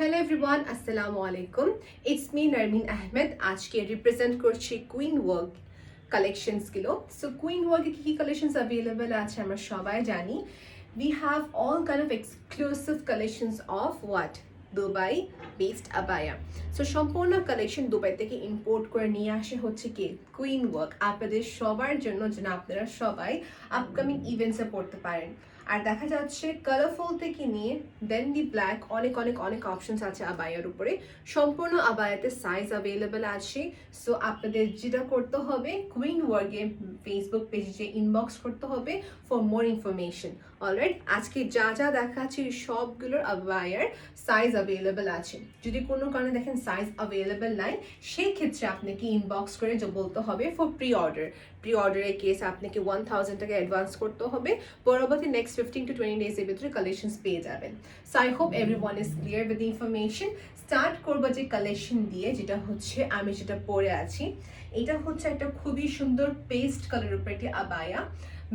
Hello everyone, আসসালামু আলাইকুম। It's me Narmin Ahmed. আজকে রিপ্রেজেন্ট করছি কুইন ওয়ার্ক কালেকশনসগুলো। সো কুইন ওয়ার্কে কী কী কালেকশনস অ্যাভেলেবেল আছে আমরা সবাই জানি। We have all kind of exclusive collections of what? Dubai based abaya. So সম্পূর্ণ কালেকশন দুবাই থেকে ইম্পোর্ট করে নিয়ে আসে হচ্ছে কি কুইন ওয়ার্ক আপনাদের সবার জন্য, যেন আপনারা সবাই আপকামিং ইভেন্টসে পড়তে পারেন। আর দেখা যাচ্ছে কালারফুল থেকে নিয়ে দেন দি ব্ল্যাক অনেক অনেক অনেক অপশনস আছে আবায়ার উপরে। সম্পূর্ণ আবায়াতে সাইজ অ্যাভেলেবেল আছে। সো আপনাদের যেটা করতে হবে, কুইন ওয়ার্কে ফেসবুক পেজে ইনবক্স করতে হবে ফর মোর ইনফরমেশন। অলরাইট, আজকে যা যা দেখাচ্ছি সবগুলোর আবায়ার সাইজ অ্যাভেলেবেল আছে। যদি কোনো কারণে দেখেন সাইজ অ্যাভেলেবেল নাই, সেই ক্ষেত্রে আপনাকে ইনবক্স করে যে বলতে হবে ফর প্রি অর্ডারের কেস আপনাকে 1000 টাকা অ্যাডভান্স করতে হবে। পরবর্তী নেক্সট 15 to 20 ডেজের ভিতরে কালেকশনস পেয়ে যাবেন। So I hope everyone is clear with information. Start করবো যে কালেকশন দিয়ে, যেটা হচ্ছে আমি যেটা পরে আছি। এটা হচ্ছে একটা খুবই সুন্দর পেস্ট কালার উপর একটি আবায়া।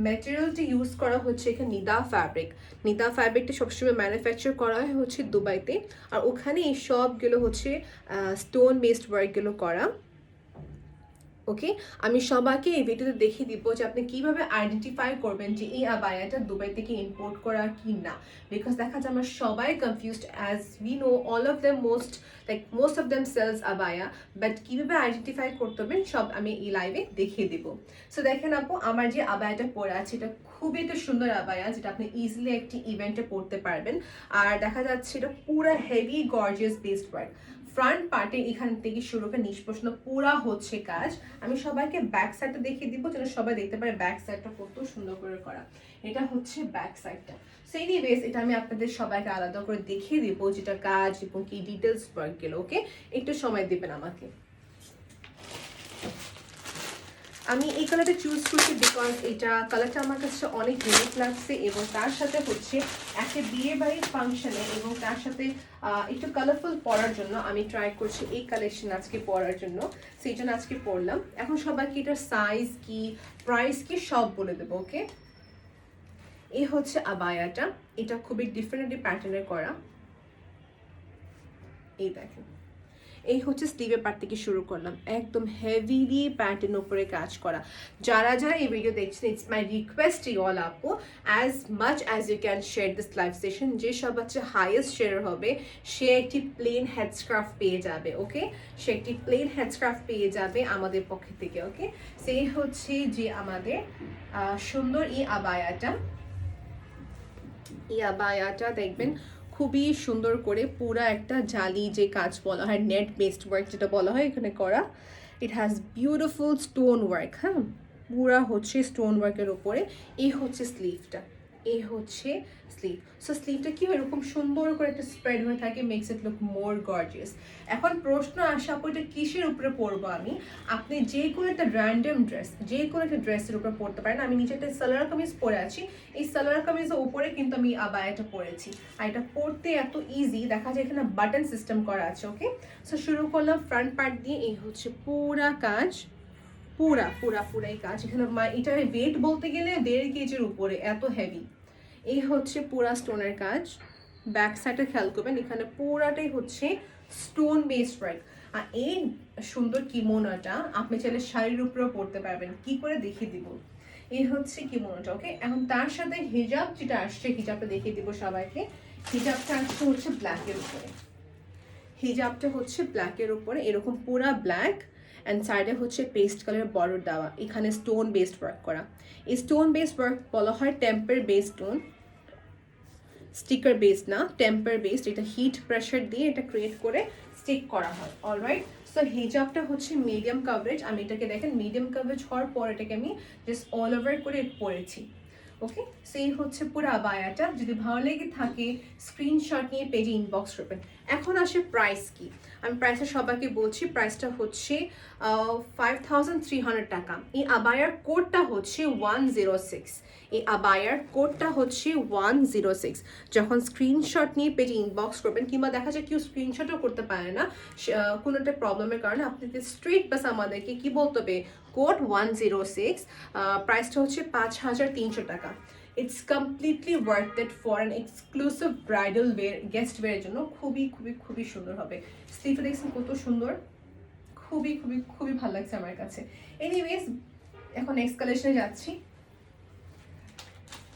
ম্যাটেরিয়ালটি ইউজ করা হচ্ছে এখানে নিদা ফ্যাব্রিক। নিদা ফ্যাব্রিকটা সবসময় ম্যানুফ্যাকচার করা হয় হচ্ছে দুবাইতে, আর ওখানে এই সবগুলো হচ্ছে স্টোন বেসড ওয়ার্কগুলো করা। ওকে, আমি সবাইকে এই ভিডিওতে দেখিয়ে দিব যে আপনি কিভাবে আইডেন্টিফাই করবেন যে এই আবায়াটা দুবাই থেকে ইম্পোর্ট করা কি না। বিকজ দেখা যায় আমরা সবাই confused, as we know all of them most of them sells abaya, but কিভাবে আইডেন্টিফাই করতে হবে সব আমি এই লাইভে দেখিয়ে দিব। সো দেখেন আপু, আমার যে আবায়াটা পরে আছে এটা খুবই একটা সুন্দর আবায়া, যেটা আপনি ইজিলি একটি ইভেন্টে পড়তে পারবেন। আর দেখা যাচ্ছে এটা পুরো heavy gorgeous based work. Front পার্টে এখান থেকে শুরু করে নিষ্প্রশ্ন পুরা হচ্ছে কাজ। আমি সবাইকে ব্যাক সাইডটা দেখিয়ে দিব যেন সবাই দেখতে পারে ব্যাক সাইডটা কত সুন্দর করে করা। এটা হচ্ছে ব্যাক সাইডটা। সো এনিওয়েজ, এটা আমি আপনাদের সবাইকে আলাদা করে দেখিয়ে দিব যেটা কাজ এবং কি ডিটেলস ওয়ার্ক গেল। ওকে, একটু সময় দেবেন আমাকে। আমি এই কালারটা চুজ করছি বিকজ এটা কালারটা আমার কাছে অনেক ইউনিক লাগছে, এবং তার সাথে হচ্ছে একটা বিয়ে বাড়ির ফাংশনে এবং তার সাথে একটু কালারফুল পরার জন্য আমি ট্রাই করছি এই কালেকশন আজকে পরার জন্য। সেই জন্য আজকে পরলাম। এখন সবাইকে এটার সাইজ কি, প্রাইস কি সব বলে দেবো। ওকে, এই হচ্ছে আবায়াটা। এটা খুবই ডিফারেন্ট প্যাটার্নের করা। এই দেখেন, এই হচ্ছে স্লিভের পার্ট থেকে শুরু করলাম, একদম হেভিলি প্যান্টের উপরে কাজ করা। যারা যারা এই ভিডিও দেখছেন, it's my request you all আপু, as much as you can share this live session. যে সব হচ্ছে হাইয়েস্ট শেয়ার হবে সে একটি প্লেন হেডস্ক্রাফট পেয়ে যাবে। ওকে, সে একটি প্লেন হেডস্ক্রাফট পেয়ে যাবে আমাদের পক্ষ থেকে। ওকে, সেই হচ্ছে যে আমাদের সুন্দর এই আবায়াটা। এই আবায়াটা দেখবেন খুবই সুন্দর করে পুরা একটা জালি যে কাজ বলা হয়, নেট বেসড ওয়ার্ক যেটা বলা হয় এখানে করা। It has beautiful stone work. হ্যাঁ, পুরা হচ্ছে স্টোন ওয়ার্কের উপরে। এই হচ্ছে স্লিভটা, এই হচ্ছে স্লিভ। সো স্লিভটা কি হয়, এরকম সুন্দর করে একটা স্প্রেড হয়ে থাকে, makes it look more gorgeous. এখন প্রশ্ন আসে আপু এটা কিসের উপরে পরবো আমি? আপনি যে কোনো একটা র্যান্ডম ড্রেস, যে কোনো একটা ড্রেসের উপরে পরতে পারেন। আমি নিচে একটা সালোয়ার কামিজ পরে আছি, এই সালোয়ার কামিজের উপরে কিন্তু আমি আবায়াটা পরেছি। আর এটা পরতে এত ইজি, দেখা যায় এখানে বাটন সিস্টেম করা আছে। ওকে, সো শুরু করলাম ফ্রন্ট পার্ট দিয়ে। এই হচ্ছে পুরা কাজ, পুরা পুরা পুরাই কাজ। এখানে এটার ওয়েট বলতে গেলে 1.5 কেজির উপরে, এত হেভি। এই হচ্ছে পুরা স্টোনের কাজ। ব্যাক সাইডে খেয়াল করবেন, এখানে পুরাটাই হচ্ছে স্টোন বেসড ওয়ার্ক। আর এই সুন্দর কিমোনাটা আপনি চাইলে শাড়ির উপরেও পরতে পারবেন। কি করে দেখিয়ে দিব, এই হচ্ছে কিমোনাটা। ওকে, এখন তার সাথে হিজাব যেটা আসছে, হিজাবটা দেখিয়ে দিব সবাইকে। হিজাবটা আসছে হচ্ছে ব্ল্যাকের উপরে। হিজাবটা হচ্ছে ব্ল্যাকের উপরে, এরকম পুরা ব্ল্যাক, অ্যান্ড সাইডে হচ্ছে পেস্ট কালারের বর্ডার দেওয়া। এখানে স্টোন বেসড ওয়ার্ক করা। এই স্টোন বেসড ওয়ার্ক বলা হয় temper based stone, sticker based না, টেম্পার বেসড। এটা হিট প্রেশার দিয়ে এটা ক্রিয়েট করে স্টিক করা হয়। অলরাইট, সো হিজাবটা হচ্ছে মিডিয়াম কভারেজ। আমি এটাকে দেখেন মিডিয়াম কভারেজ হওয়ার পর এটাকে আমি জাস্ট অল ওভার করে পরেছি। ওকে, সেই হচ্ছে পুরো আবায়াটা। যদি ভালো লেগে থাকে স্ক্রিনশট নিয়ে পেজে ইনবক্স করবেন। এখন আসে প্রাইস কি, আমি প্রাইসটা সবাইকে বলছি। প্রাইসটা হচ্ছে 5300 টাকা। এই আবায়ার কোডটা হচ্ছে 106। এই আবায়ার কোডটা হচ্ছে 106। যখন স্ক্রিনশট নিয়ে পেজে ইনবক্স করবেন, কিংবা দেখা যায় কেউ স্ক্রিনশটও করতে পারে না কোনো একটা প্রবলেমের কারণে, আপনি স্ট্রেট বাস আমাদেরকে কি বলতে হবে, কোড 106। প্রাইসটা হচ্ছে 5300 টাকা। It's completely worth it for an exclusive bridal wear, guest ওয়্যারের জন্য খুবই খুবই খুবই সুন্দর হবে। স্লিভটা দেখছেন কত সুন্দর, খুবই খুবই খুবই ভালো লাগছে আমার কাছে। এনিওয়েজ, এখন নেক্সট কালেকশনে যাচ্ছি।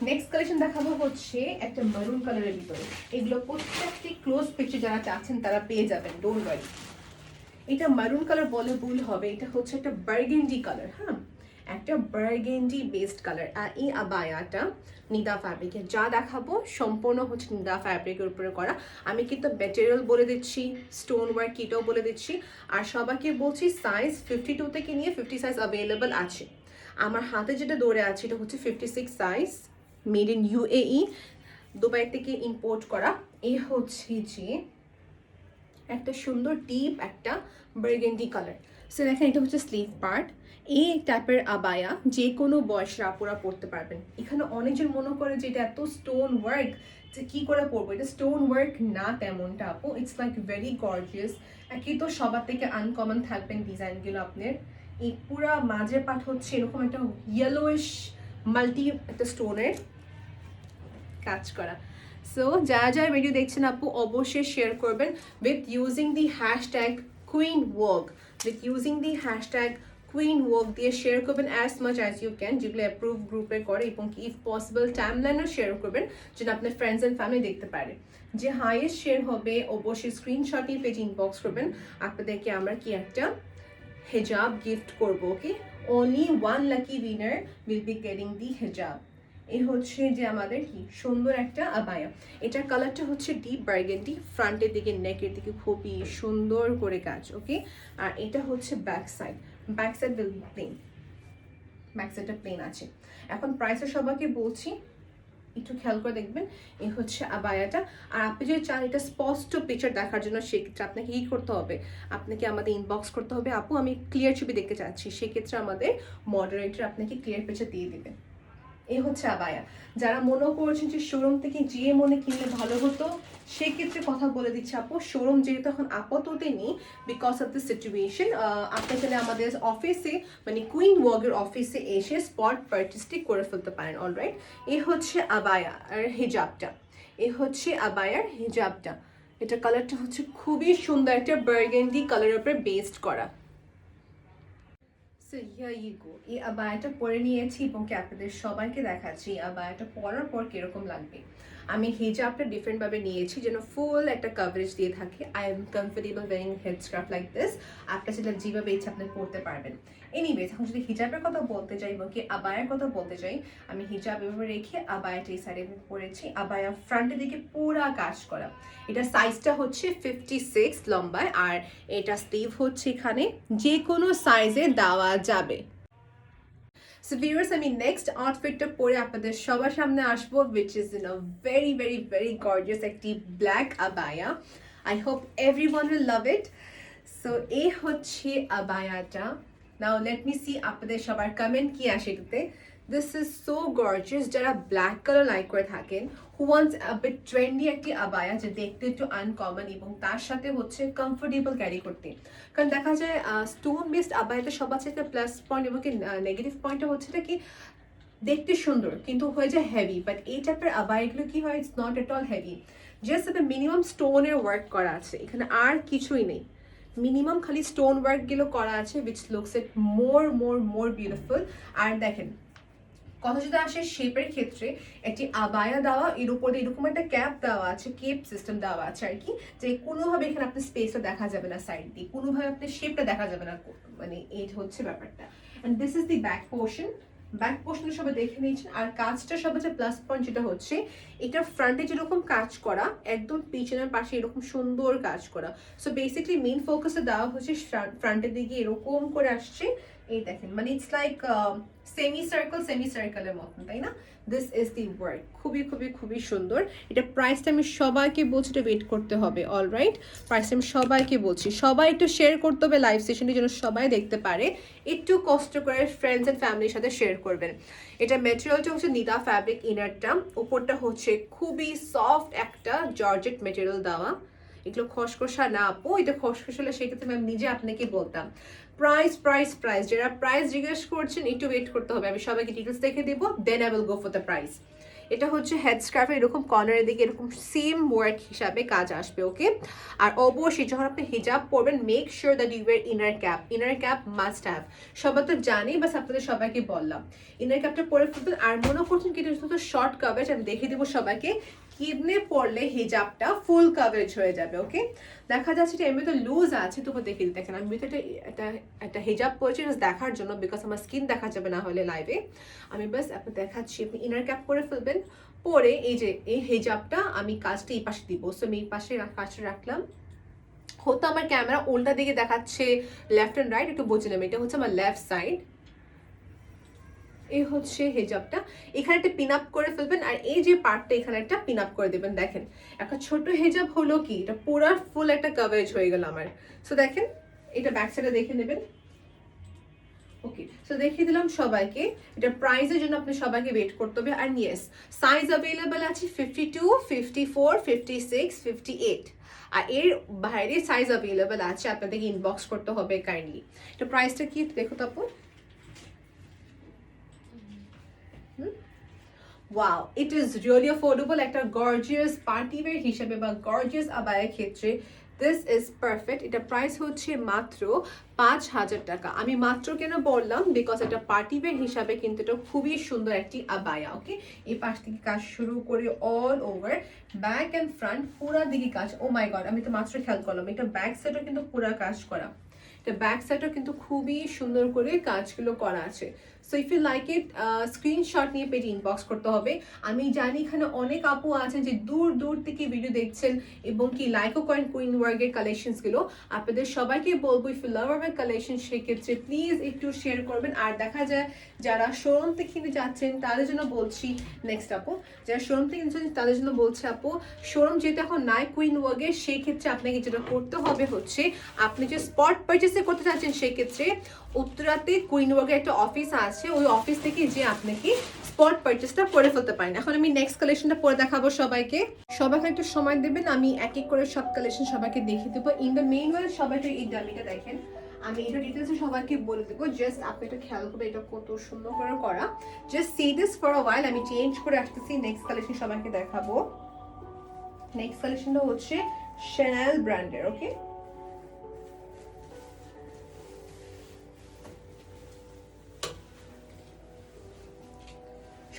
নেক্সট কালেকশন দেখাবো হচ্ছে একটা মারুন কালারের ভিতরে। এগুলো প্রত্যেকটি ক্লোজ পিকচার যারা চাচ্ছেন তারা পেয়ে যাবেন, ডোন্ট ওয়ারি। এটা মারুন কালার বলে ভুল হবে, এটা হচ্ছে একটা বার্গেন্ডি কালার। হ্যাঁ, একটা বার্গেন্ডি বেসড কালার। আর এই আবায়াটা নিদা ফ্যাব্রিকের, যা দেখাবো সম্পূর্ণ হচ্ছে নিদা ফ্যাব্রিকের উপরে করা। আমি কিন্তু ম্যাটেরিয়াল বলে দিচ্ছি, স্টোন ওয়ার্ক কিটাও বলে দিচ্ছি। আর সবাইকে বলছি সাইজ 52 থেকে নিয়ে 50 সাইজ অ্যাভেলেবল আছে। আমার হাতে যেটা দৌড়ে আছে এটা হচ্ছে 56 size, made in UAE, Dubai থেকে ইম্পোর্ট করা। এই হচ্ছে যে একটা সুন্দর ডিপ একটা বার্গেন্ডি কালার। সো দেখেন, এটা হচ্ছে স্লিভ পার্ট। এই টাইপের আবায়া যে কোনো বয়সের আপুরা পরতে পারবেন। এখানে অনেকজন মনে করে যে এটা এত স্টোন ওয়ার্ক, যে কী করে পরবো, এটা স্টোন ওয়ার্ক না তেমনটা আপু। It's like very gorgeous. একই তো সবার থেকে আনকমন থাকবেন ডিজাইনগুলো আপনার। এই পুরা মাঝের পার্ট হচ্ছে এরকম একটা ইয়েলোইশ মাল্টি একটা স্টোনের কাজ করা। সো যারা যারা ভিডিও দেখছেন আপু অবশ্যই শেয়ার করবেন with using the hashtag queen work, with using the hashtag queen work দিয়ে শেয়ার করবেন as much as you can, যেগুলো অ্যাপ্রুভ গ্রুপে করে, এবং কি ইফ পসিবল টাইমলাইনও শেয়ার করবেন যেন আপনার ফ্রেন্ডস অ্যান্ড ফ্যামিলি দেখতে পারে। যে হাইয়েস্ট শেয়ার হবে অবশ্যই স্ক্রিনশট নিয়ে পেজ ইনবক্স করবেন। আপনাদেরকে আমরা কি একটা হিজাব গিফট করবো। Okay, only one lucky winner will be getting the hijab. এই হচ্ছে যে আমাদের কি সুন্দর একটা আবায়া। এটার কালারটা হচ্ছে ডিপ বার্গেন্ডি, ফ্রন্টের দিকে নেকের দিকে খুবই সুন্দর করে কাজ। ওকে, আর এটা হচ্ছে back side, back side will be plain, back সাইডটা প্লেন আছে। এখন প্রাইসটা সবাইকে বলছি, একটু খেয়াল করে দেখবেন। এই হচ্ছে আবায়াটা। আর আপনি যদি চান এটা স্পষ্ট পিকচার দেখার জন্য, সেক্ষেত্রে আপনাকে কী করতে হবে, আপনাকে আমাদের ইনবক্স করতে হবে, আপু আমি ক্লিয়ার ছবি দেখতে চাচ্ছি। সেক্ষেত্রে আমাদের মডারেটর আপনাকে ক্লিয়ার পিকচার দিয়ে দেবে। এই হচ্ছে আবায়া। যারা মনে করছেন যে শোরুম থেকে যেয়ে মনে কিনলে ভালো হতো, সেক্ষেত্রে কথা বলে দিচ্ছি আপু, শোরুম যেহেতু এখন আপাতত নেই বিকজ অফ দ্য সিচুয়েশন, আপনি চাইলে আমাদের অফিসে মানে কুইন ওয়ার্কের অফিসে এসে স্পট পারচেসটি করে ফেলতে পারেন। অলরাইট, এই হচ্ছে আবায়া আর হিজাবটা। এই হচ্ছে আবায়ার হিজাবটা। এটা কালারটা হচ্ছে খুবই সুন্দর একটা বার্গেন্ডি কালারের উপরে বেসড করা। So here you go. এই আবায়াটা পরে নিয়েছি এবং কি আপনাদের সবাইকে দেখাচ্ছি আবায়াটা পরার পর কিরকম লাগবে। আমি হিজাবটা ডিফারেন্টভাবে নিয়েছি যেন ফুল একটা কভারেজ দিয়ে থাকে। I am comfortable wearing head scarf like this. আপনার সেটা যেভাবে ইচ্ছা আপনি পরতে পারবেন। এনিওয়েজ, এখন যদি হিজাবের কথা বলতে চাই এবং কি আবায়ার কথা বলতে চাই, আমি হিজাব এভাবে রেখে আবায়াটা এই সাইডে পরেছি। আবায়া ফ্রন্টের দিকে পুরা কাজ করা। এটা সাইজটা হচ্ছে 56 লম্বায়, আর এটা স্লিভ হচ্ছে এখানে যে কোনো সাইজে দেওয়া যাবে। সো ভিউয়ার্স, আমি নেক্সট আউটফিটটা পরে আপনাদের সবার সামনে আসবো, which is in a very very very gorgeous একটি black abaya. I hope everyone will love it. So এই হচ্ছে আবায়াটা। নাও লেট মি সি আপনাদের সবার কমেন্ট কি আসে এটাতে। This is so gorgeous. যারা ব্ল্যাক কালার লাইক করে থাকেন, who wants a bit trendy একটি আবায়া যে দেখতে একটু আনকমন এবং তার সাথে হচ্ছে কমফোর্টেবল ক্যারি করতে। কারণ দেখা যায় স্টোন বেসড আবায়াতে সবার সাথে প্লাস পয়েন্ট এবং কি নেগেটিভ পয়েন্টটা হচ্ছে কি দেখতে সুন্দর কিন্তু হয়ে যায় হেভি। বাট এই টাইপের আবায়াগুলো কি হয়, it's not at all heavy. Just একটা মিনিমাম স্টোনের ওয়ার্ক করা আছে এখানে, আর কিছুই নেই। মিনিমাম খালি স্টোন ওয়ার্কগুলো করা আছে, which looks it more more more beautiful. আর দেখেন, কথা যদি আসে শেপের ক্ষেত্রে, একটি আবায়া দেওয়া, এর উপরে এরকম একটা ক্যাপ দেওয়া আছে, কেপ সিস্টেম দেওয়া আছে আর কি, যে কোনোভাবে এখানে আপনার স্পেসটা দেখা যাবে না, সাইড দিয়ে কোনোভাবে আপনার শেপটা দেখা যাবে না, মানে এই হচ্ছে ব্যাপারটা। And this is the back portion. Back পোর্শনে সবাই দেখে নিয়েছেন। আর কাজটা সবচেয়ে প্লাস পয়েন্ট যেটা হচ্ছে, এটা ফ্রন্টে যেরকম কাজ করা, একদম পিছনের পাশে এরকম সুন্দর কাজ করা। সো বেসিকলি মেইন ফোকাসে দেওয়া হচ্ছে ফ্রন্টের দিকে এরকম করে আসছে। এই দেখেন, মানে ইটস লাইক সেমি সার্কেলের মতন, তাই না? This is the work. খুবই খুবই খুবই সুন্দর। এটা প্রাইসটা আমি সবাইকে বলছি, এটা ওয়েট করতে হবে। অলরাইট, প্রাইসটা আমি সবাইকে বলছি, সবাই একটু শেয়ার করতে হবে লাইভ সেশনটি যেন সবাই দেখতে পারে। একটু কষ্ট করে ফ্রেন্ডস অ্যান্ড ফ্যামিলির সাথে শেয়ার করবেন। এটা ম্যাটেরিয়ালটা হচ্ছে নিদা ফ্যাব্রিক, ইনারটা উপরটা হচ্ছে খুবই সফট একটা জর্জেট ম্যাটেরিয়াল দেওয়া। এগুলো খসখসা না আপু, এটা খসখস হলে সেক্ষেত্রে আমি নিজে আপনাকে বলতাম। প্রাইস প্রাইস প্রাইস, যারা প্রাইস জিজ্ঞেস করছেন একটু ওয়েট করতে হবে, আমি সবাইকে ডিটেলস দেখে দেবো, then I will go for the price. এটা হচ্ছে হেড স্কার্ফে এরকম কর্নারের দিকে এরকম সেম ওয়ার্ক হিসাবে কাজ আসবে, ওকে। আর অবশ্যই যখন আপনি হিজাব পরবেন make sure that you wear inner cap must have. সবাই তো জানি, বাস আপনাদের সবাইকে বললাম ইনার ক্যাপটা পরে ফেলবেন। আর মনে করছেন কি এটা শুধু শর্ট কভারেজ, আমি দেখিয়ে দেবো সবাইকে কিডনে পরলে হিজাবটা ফুল কভারেজ হয়ে যাবে, ওকে। দেখা যাচ্ছে এটা এমনি তো লুজ আছে, তবু দেখে দিই। দেখেন আমি তো একটা হিজাব পরেছি দেখার জন্য, বিকজ আমার স্কিন দেখা যাবে না হলে লাইভে। আমি বাস আপনার দেখাচ্ছি, আপনি ইনার ক্যাপ পরে ফেলবেন। পরে এই যে এই হিজাবটা আমি কাজটা এই পাশে দিব, সো আমি এই পাশে কাজটা রাখলাম। হতো আমার ক্যামেরা উল্টা দিকে দেখাচ্ছে লেফট অ্যান্ড রাইট, একটু বুঝে নেবেন। এটা হচ্ছে আমার লেফট সাইড, এই হচ্ছে হিজাবটা। এখানে একটা পিন আপ করে ফেলবেন, আর এই যে পার্টটা এখানে একটা পিন আপ করে দেবেন। দেখেন একটা ছোট হিজাব হলো কি, এটা পুরো ফুল একটা কভারেজ হয়ে গেল আমার। সো দেখেন এটা ব্যাক সাইডে দেখে নেবেন, ওকে। সো দেখিয়ে দিলাম সবাইকে। এটা প্রাইসের জন্য আপনি সবাইকে ওয়েট করতে হবে। আর ইয়েস, সাইজ অ্যাভেলেবেল আছে 52, 54, 56, 58। আর এর বাইরে সাইজ অ্যাভেলেবেল আছে, আপনাদেরকে ইনবক্স করতে হবে কাইন্ডলি। এটা প্রাইসটা কি দেখো তো আপু। Wow, it is really affordable. একটা গর্জিয়াস পার্টি ওয়্যার হিসেবে বা গর্জিয়াস আবায়ের ক্ষেত্রে দিস ইজ পারফেক্ট। এটা প্রাইস হচ্ছে মাত্র 5,000 টাকা। আমি মাত্র কেন বললাম, বিকজ এটা পার্টি ওয়্যার হিসাবে কিন্তু এটা খুবই সুন্দর একটি আবায়া, ওকে। এই পাশ থেকে কাজ শুরু করে all over back and front পুরা দিকে কাজ। ও মাই গড, আমি তো মাত্র খেয়াল করলাম এটা ব্যাক সাইডও কিন্তু পুরা কাজ করা। এটা ব্যাক সাইডও কিন্তু খুবই সুন্দর করে কাজগুলো করা আছে। So if you like it screenshot নিয়ে পেজে ইনবক্স করতে হবে। আমি জানি এখানে অনেক আপু আছেন যে দূর দূর থেকে ভিডিও দেখছেন এবং কি লাইকও করেন কুইন ওয়ার্কের কালেকশনসগুলো। আপনাদের সবাইকে বলবো if you love our collection সেক্ষেত্রে প্লিজ একটু শেয়ার করবেন। আর দেখা যায় যারা শোরুম থেকে কিনে যাচ্ছেন তাদের জন্য বলছি, নেক্সট আপু যারা শোরুম থেকে কিনছেন তাদের জন্য বলছে আপু, শোরুম যেটা এখন নাই কুইন ওয়ার্কের, সেই ক্ষেত্রে আপনাকে যেটা করতে হবে হচ্ছে আপনি যে স্পট পারচেসে করতে চাচ্ছেন সেক্ষেত্রে উত্তরাতে কুইন ওয়ার্কের একটা অফিস আছে, ওই অফিস থেকে যে আপনাকে স্পট পারচেসটা করে ফেলতে পারেন। এখন আমি নেক্সট কালেকশনটা পরে দেখাবো সবাইকে। সবাইকে একটু সময় দেবেন, আমি এক এক করে সব কালেকশন সবাইকে দেখিয়ে দেবো। ইন দ্য মেইন ওয়ে সবাইকে এই ডামিটা দেখেন, আমি এটা ডিটেলসে সবাইকে বলে দেবো। জাস্ট আপনি এটা খেয়াল করবে এটা কত সুন্দর করে করা। Just see this for a while, আমি চেঞ্জ করে আসতেছি। নেক্সট কালেকশন সবাইকে দেখাবো। নেক্সট কালেকশনটা হচ্ছে শ্যানেল ব্র্যান্ডের, ওকে।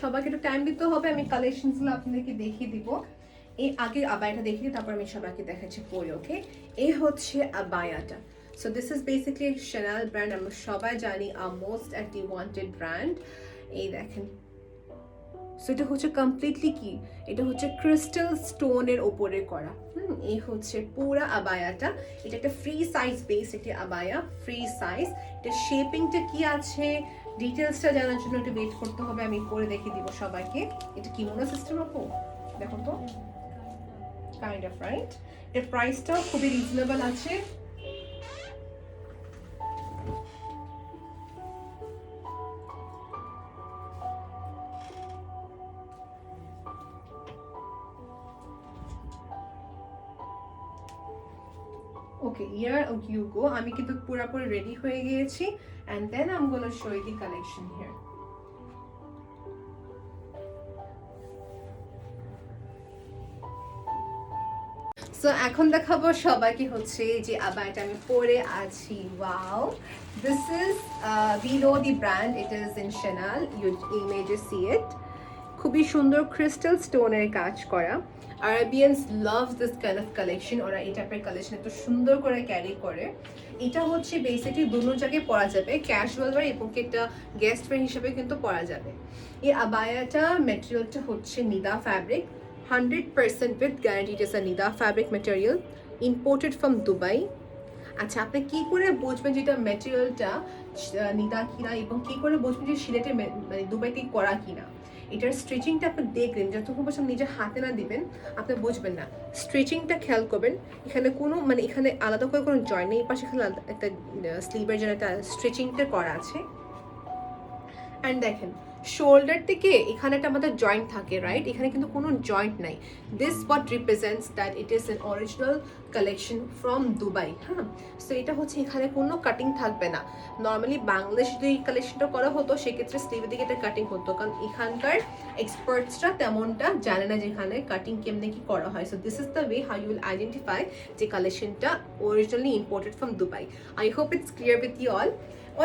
সবাইকে একটু টাইম দিতে হবে, আমি কালেকশনসগুলো আপনাদেরকে দেখিয়ে দিব। এই আগে আবায়াটা দেখিয়ে দিই, তারপর আমি সবাইকে দেখাচ্ছি পরে, ওকে। এই হচ্ছে আবায়াটা। So this is basically Chanel brand, আমরা সবাই জানি মোস্ট একটি ওয়ান্টেড ব্র্যান্ড। এই দেখেন, সো এটা হচ্ছে কমপ্লিটলি কি, এটা হচ্ছে ক্রিস্টাল স্টোনের ওপরে করা। এই হচ্ছে পুরা আবায়াটা। এটা একটা ফ্রি সাইজ বেস, একটি আবায়া ফ্রি সাইজ। এটা শেপিংটা কি আছে ডিটেলসটা জানার জন্য একটু ওয়েট করতে হবে, আমি পরে দেখিয়ে দিব সবাইকে। এটা কিমোনো সিস্টেম আপু, দেখো তো কাইন্ড অফ রাইট। এর প্রাইসটাও খুবই রিজনেবল আছে। ওকে, here you go. আমি কিন্তু পুরোপুরি রেডি হয়ে গিয়েছি and then I'm gonna show you the collection here. So এখন দেখাবো সবাইকে হচ্ছে যে আবায়াটা আমি পরে আছি। Wow, this is we know the brand, it is in Chanel, you may just see it. খুবই সুন্দর ক্রিস্টাল স্টোনের কাজ করা। Arabians love this kind of collection, ওরা এই টাইপের কালেকশন এত সুন্দর করে ক্যারি করে। এটা হচ্ছে বেসিক্যালি দুটো জায়গায় পরা যাবে, ক্যাজুয়াল ওয়্যার এবং একটা গেস্ট ওয়্যার হিসেবে কিন্তু পরা যাবে। এই আবায়াটা ম্যাটেরিয়ালটা হচ্ছে Nida fabric, 100% with guarantee. It is a Nida fabric material imported from Dubai. আচ্ছা, আপনি কি করে বুঝবেন যেটা ম্যাটেরিয়ালটা নিদা কিনা এবং কি করে বুঝবেন যে সিলেটে মানে দুবাইতে করা কিনা? এটার স্ট্রেচিংটা আপনি দেখলেন, যতক্ষণ পর্যন্ত নিজের হাতে না দিবেন আপনি বুঝবেন না। স্ট্রেচিংটা খেয়াল করবেন, এখানে কোনো মানে এখানে আলাদা করে কোনো জয়েন্ট নেই, এই পাশে এখানে একটা স্লিভের জন্য একটা স্ট্রেচিংটা করা আছে। অ্যান্ড দেখেন শোল্ডার থেকে এখানে একটা আমাদের জয়েন্ট থাকে, রাইট? এখানে কিন্তু কোনো জয়েন্ট নাই। This what represents that it is an original collection from Dubai. হ্যাঁ, সো এটা হচ্ছে এখানে কোনো কাটিং থাকবে না। নর্মালি বাংলাদেশ যদি এই কালেকশনটা করা হতো সেক্ষেত্রে স্লিভের দিকে এটা কাটিং হতো, কারণ এখানকার এক্সপার্টসরা তেমনটা জানে না যেখানে কাটিং কেমনে কি করা হয়। So this is the way how you will identify যে কালেকশনটা originally imported from Dubai. I hope it's clear with you all.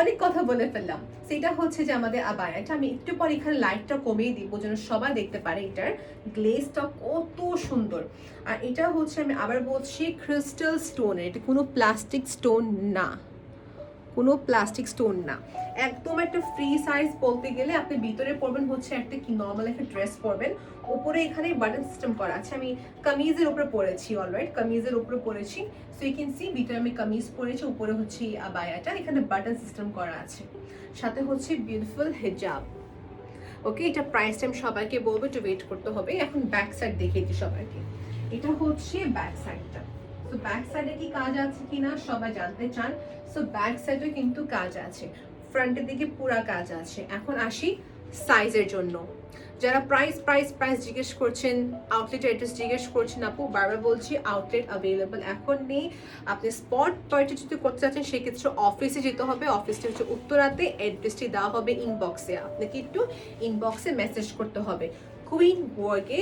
অনেক কথা বলে ফেললাম। সেটা হচ্ছে যে আমাদের আবায়াটা আমি একটু পর এখানে লাইটটা কমিয়ে দিব যেন সবাই দেখতে পারে এটার গ্লেজটা কত সুন্দর। আর এটা হচ্ছে আমি আবার বলছি ক্রিস্টাল স্টোনের, এটা কোনো প্লাস্টিক স্টোন না, কোনো প্লাস্টিক স্টোন না, একদম একটা ফ্রি সাইজ বলতে গেলে। আপনি ভিতরে পরবেন হচ্ছে একটা কি নর্মাল একটা ড্রেস পরবেন, উপরে এখানে বাটন সিস্টেম করা আছে। আমি কামিজের উপরে পরেছি, অলরাইট কামিজের উপরে পরেছি। সো ইউ ক্যান সি ভিতরে আমি কামিজ পরেছি, উপরে হচ্ছে আবায়াটা, এখানে বাটন সিস্টেম করা আছে, সাথে হচ্ছে বিউটিফুল হিজাব। ওকে, এটা প্রাইস টাইম সবাইকে বলবো, একটু ওয়েট করতে হবে। এখন ব্যাক সাইড দেখিয়েছি সবাইকে, এটা হচ্ছে ব্যাক সাইডটা। তো ব্যাক সাইডে কি কাজ আছে কিনা সবাই জানতে চান। সো ব্যাক সাইডে কিন্তু কাজ আছে, ফ্রন্টের দিকে পুরা কাজ আছে। এখন আসি সাইজের জন্য। যারা প্রাইস প্রাইস প্রাইস জিজ্ঞেস করছেন, আউটলেট অ্যাড্রেস জিজ্ঞেস করছেন, আপু বারবার বলছি আউটলেট অ্যাভেলেবল এখন নেই। আপনি স্পট পারচেজ যদি করতে চাচ্ছেন সেক্ষেত্রে অফিসে যেতে হবে। অফিসটা হচ্ছে উত্তরাতে, অ্যাড্রেসটি দেওয়া হবে ইনবক্সে, আপনাকে একটু ইনবক্সে মেসেজ করতে হবে, কুইন ওয়ার্কে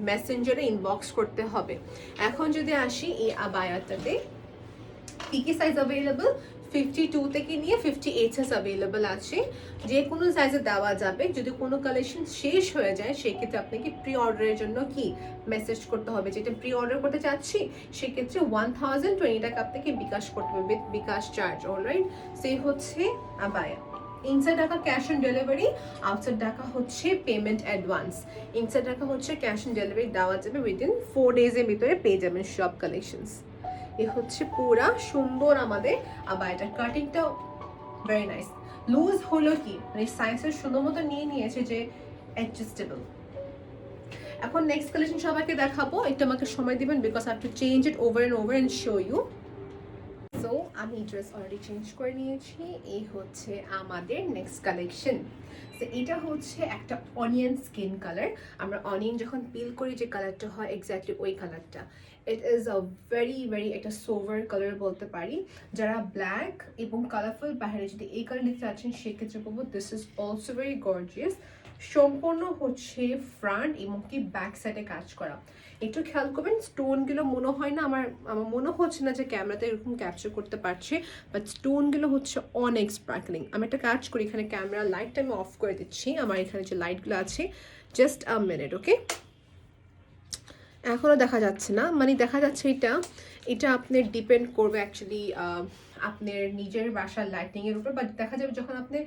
মেসেঞ্জারে ইনবক্স করতে হবে। এখন যদি আসি এই আবায়াটাতে কি কি সাইজ অ্যাভেলেবল, 52 থেকে নিয়ে 58 সাইজ অ্যাভেলেবল আছে, যে কোনো সাইজে দেওয়া যাবে। যদি কোনো কালেকশন শেষ হয়ে যায় সেক্ষেত্রে আপনাকে প্রি অর্ডারের জন্য কি মেসেজ করতে হবে, যেটা প্রি অর্ডার করতে চাচ্ছি সেক্ষেত্রে 1020 টাকা আপনাকে বিকাশ করতে হবে উইথ বিকাশ চার্জ, অলরাইট। সেই হচ্ছে আবায়া। ইনসাইড টাকা ক্যাশ অন ডেলিভারি, আউটসাইড টাকা হচ্ছে পেমেন্ট অ্যাডভান্স। ইনসাইড টাকা হচ্ছে ক্যাশ অন ডেলিভারি দেওয়া যাবে, উইদিন 4 ডেজের ভিতরে পেয়ে যাবেন সব কালেকশনস। এ হচ্ছে পুরা সুন্দর আমাদের আবায়াটার কাটিংটা ভেরি নাইস। লুজ হলো কি মানে সাইজের সুন্দর মতো নিয়ে নিয়েছে যে অ্যাডজাস্টেবল। এখন নেক্সট কালেকশন সবাইকে দেখাবো, একটু আমাকে সময় দিবেন because I have to change it over and over and show you. So আমি ড্রেস অলরেডি চেঞ্জ করে নিয়েছি, এই হচ্ছে আমাদের নেক্সট কালেকশন। তো এটা হচ্ছে একটা অনিয়ন স্কিন কালার। আমরা অনিয়ন যখন পিল করি যে কালারটা হয় এক্স্যাক্টলি ওই কালারটা। ইট ইজ আ ভেরি একটা সোভার কালার বলতে পারি। যারা ব্ল্যাক এবং কালারফুল বাইরে যদি এই কালার নিতে চাচ্ছেন সেক্ষেত্রে বলবো this is also very gorgeous. সম্পূর্ণ হচ্ছে ফ্রন্ট এবং কি ব্যাক সাইডে কাজ করা। একটু খেয়াল করবেন স্টোনগুলো মনে হয় না, আমার মনে হচ্ছে না যে ক্যামেরাতে এরকম ক্যাপচার করতে পারছে, বাট স্টোনগুলো হচ্ছে অনেক স্পার্কলিং। আমি একটা কাজ করি, এখানে ক্যামেরা লাইটটা আমি অফ করে দিচ্ছি, আমার এখানে যে লাইটগুলো আছে, জাস্ট আ মিনিট। ওকে, এখনও দেখা যাচ্ছে না, মানে দেখা যাচ্ছে এটা আপনার ডিপেন্ড করবে অ্যাকচুয়ালি আপনার নিজের বাসার লাইটিংয়ের উপর, বাট দেখা যাবে যখন আপনি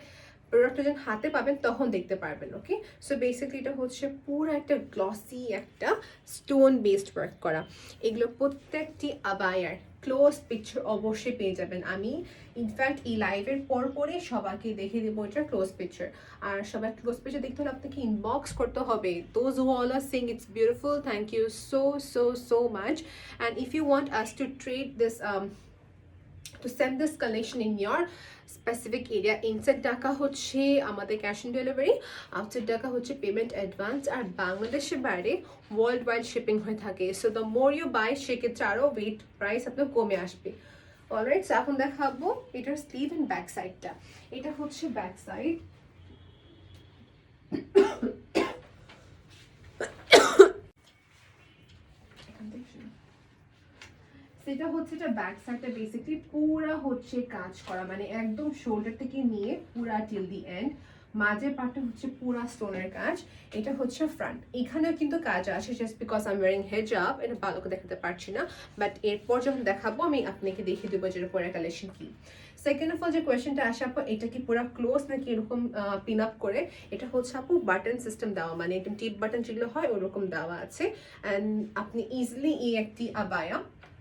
প্রোডাক্টটা যখন হাতে পাবেন তখন দেখতে পারবেন। ওকে, সো বেসিক্যালি এটা হচ্ছে পুরো একটা গ্লসি একটা স্টোন বেসড ওয়ার্ক করা। এগুলো প্রত্যেকটি আবায়ার ক্লোজ পিকচার অবশ্যই পেয়ে যাবেন। আমি ইনফ্যাক্ট এই লাইভের পরপরই সবাইকে দেখে দেবো এটার ক্লোজ পিকচার। আর সবাই ক্লোজ পিকচার দেখতে হলে আপনাকে ইনবক্স করতে হবে। Those who all are seeing it's beautiful, thank you so much. And if you want us to trade this to send this collection in your specific area, inside টাকা হচ্ছে আমাদের cash on delivery, outside টাকা হচ্ছে payment advance. আর বাংলাদেশের বাইরে world wide shipping হয়ে থাকে। So the more you buy সেক্ষেত্রে আরও ওয়েট প্রাইস আপনার কমে আসবে। অলরাইট, এখন দেখাবো এটার স্লিভ অ্যান্ড ব্যাক সাইডটা। এটা হচ্ছে ব্যাক সাইড। সেটা হচ্ছে এটা ব্যাক সাইডটা বেসিক্যালি পুরা হচ্ছে কাজ করা, মানে একদম শোল্ডার থেকে নিয়ে পুরা টিল দি এন্ড। মাঝের পার্টটা হচ্ছে পুরা স্টোনের কাজ। এটা হচ্ছে ফ্রন্ট, এখানেও কিন্তু কাজ আছে, just because I am wiring হিজাব এটা ভালো করে দেখাতে পারছি না, বাট এরপর যখন দেখাবো আমি আপনাকে দেখিয়ে দেবো যেটা পরে কালেকশন কি। সেকেন্ড অফ অল যে কোয়েশ্চেনটা আসে আপু এটা কি পুরো ক্লোজ নাকি এরকম পিন আপ করে, এটা হচ্ছে আপু বাটন সিস্টেম দেওয়া, মানে একদম টিপ বাটন যেগুলো হয় ওরকম দেওয়া আছে। অ্যান্ড আপনি ইজিলি এই একটি আবায়া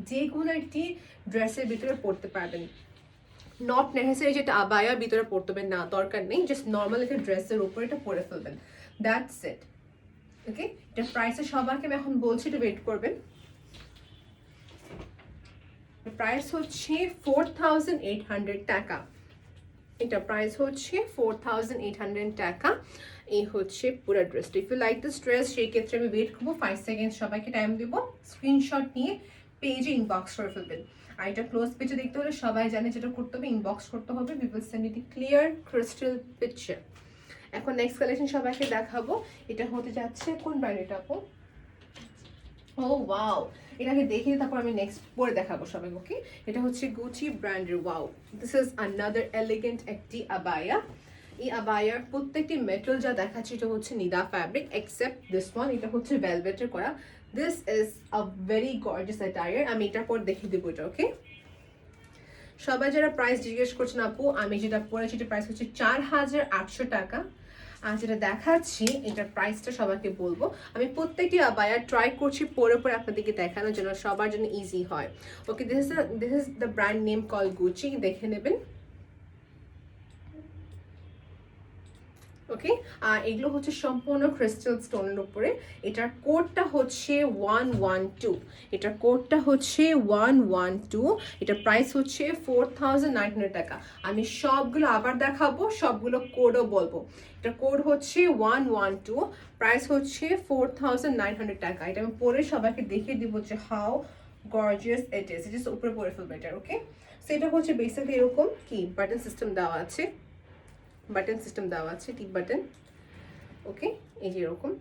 যে কোনো একটি ড্রেসের ভিতরে পরতে পারবেন। নট নেসেসারি যেটা আবায়ার ভিতরে পরতে হবে না, দরকার নেই, জাস্ট নর্মাল একটা ড্রেসের উপরে এটা পরে ফেলবেন, দ্যাটস ইট। ওকে, এটা প্রাইসে সবাইকে আমি এখন বলছি একটু ওয়েট করবেন। প্রাইস হচ্ছে 4800 টাকা। এটা প্রাইস হচ্ছে 4800 টাকা। এই হচ্ছে পুরো ড্রেসটা। If you like this dress সেই ক্ষেত্রে আমি ওয়েট করবো 5 সেকেন্ড, সবাইকে টাইম দেবো, স্ক্রিনশট নিয়ে পেজে ইনবক্স করে ফেলবেন। আর এটা ক্লোজ পেজে দেখতে হলে সবাই জানে যেটা করতে হবে, ইনবক্স করতে হবে, we will send it clear crystal picture. এখন নেক্সট কালেকশন সবাইকে দেখাবো, এটা হতে যাচ্ছে কোন ব্র্যান্ড এটা আপু? ও ওয়াও, এটাকে দেখিয়ে তারপর আমি নেক্সট পরে দেখাবো সবাইকে। ওকে, এটা হচ্ছে গুচি ব্র্যান্ডের। Wow, this is another elegant একটি আবায়া। এই আবায়ার প্রত্যেকটি মেটেরিয়াল যা দেখাচ্ছে এটা হচ্ছে Nida fabric, except this one, এটা হচ্ছে ভেলভেটের করা। This is a very gorgeous attire. আমি এটার পর দেখিয়ে দেবো এটা। ওকে, সবাই যারা প্রাইস জিজ্ঞেস করছেন আপু, আমি যেটা পরেছি এটার প্রাইস হচ্ছে 4800 টাকা। আর যেটা দেখাচ্ছি এটার প্রাইসটা সবাইকে বলবো। আমি প্রত্যেকটি আবায়া ট্রাই করছি পরে পরে আপনাদেরকে দেখানোর জন্য, সবার জন্য ইজি হয়। Okay, this is the brand name call Gucci, দেখে নেবেন। ওকে, আর এগুলো হচ্ছে সম্পূর্ণ ক্রিস্টাল স্টোনের উপরে। এটার কোডটা হচ্ছে 112, এটার কোডটা হচ্ছে 112, এটার প্রাইস হচ্ছে 4900 টাকা। আমি সবগুলো আবার দেখাবো, সবগুলো কোডও বলবো। এটা কোড হচ্ছে 112, প্রাইস হচ্ছে 4900 টাকা। এটা আমি পরে সবাইকে দেখিয়ে দিব যে হাউ গর্জিয়াস ইট ইজ। এটা উপরে পরে ফেলবো এটা। ওকে, সেটা হচ্ছে বেসিক্যালি এরকম কি বাটন সিস্টেম দেওয়া আছে, বাটন সিস্টেম দেওয়া আছে, টিপ বাটন। ওকে, এই যে এরকম,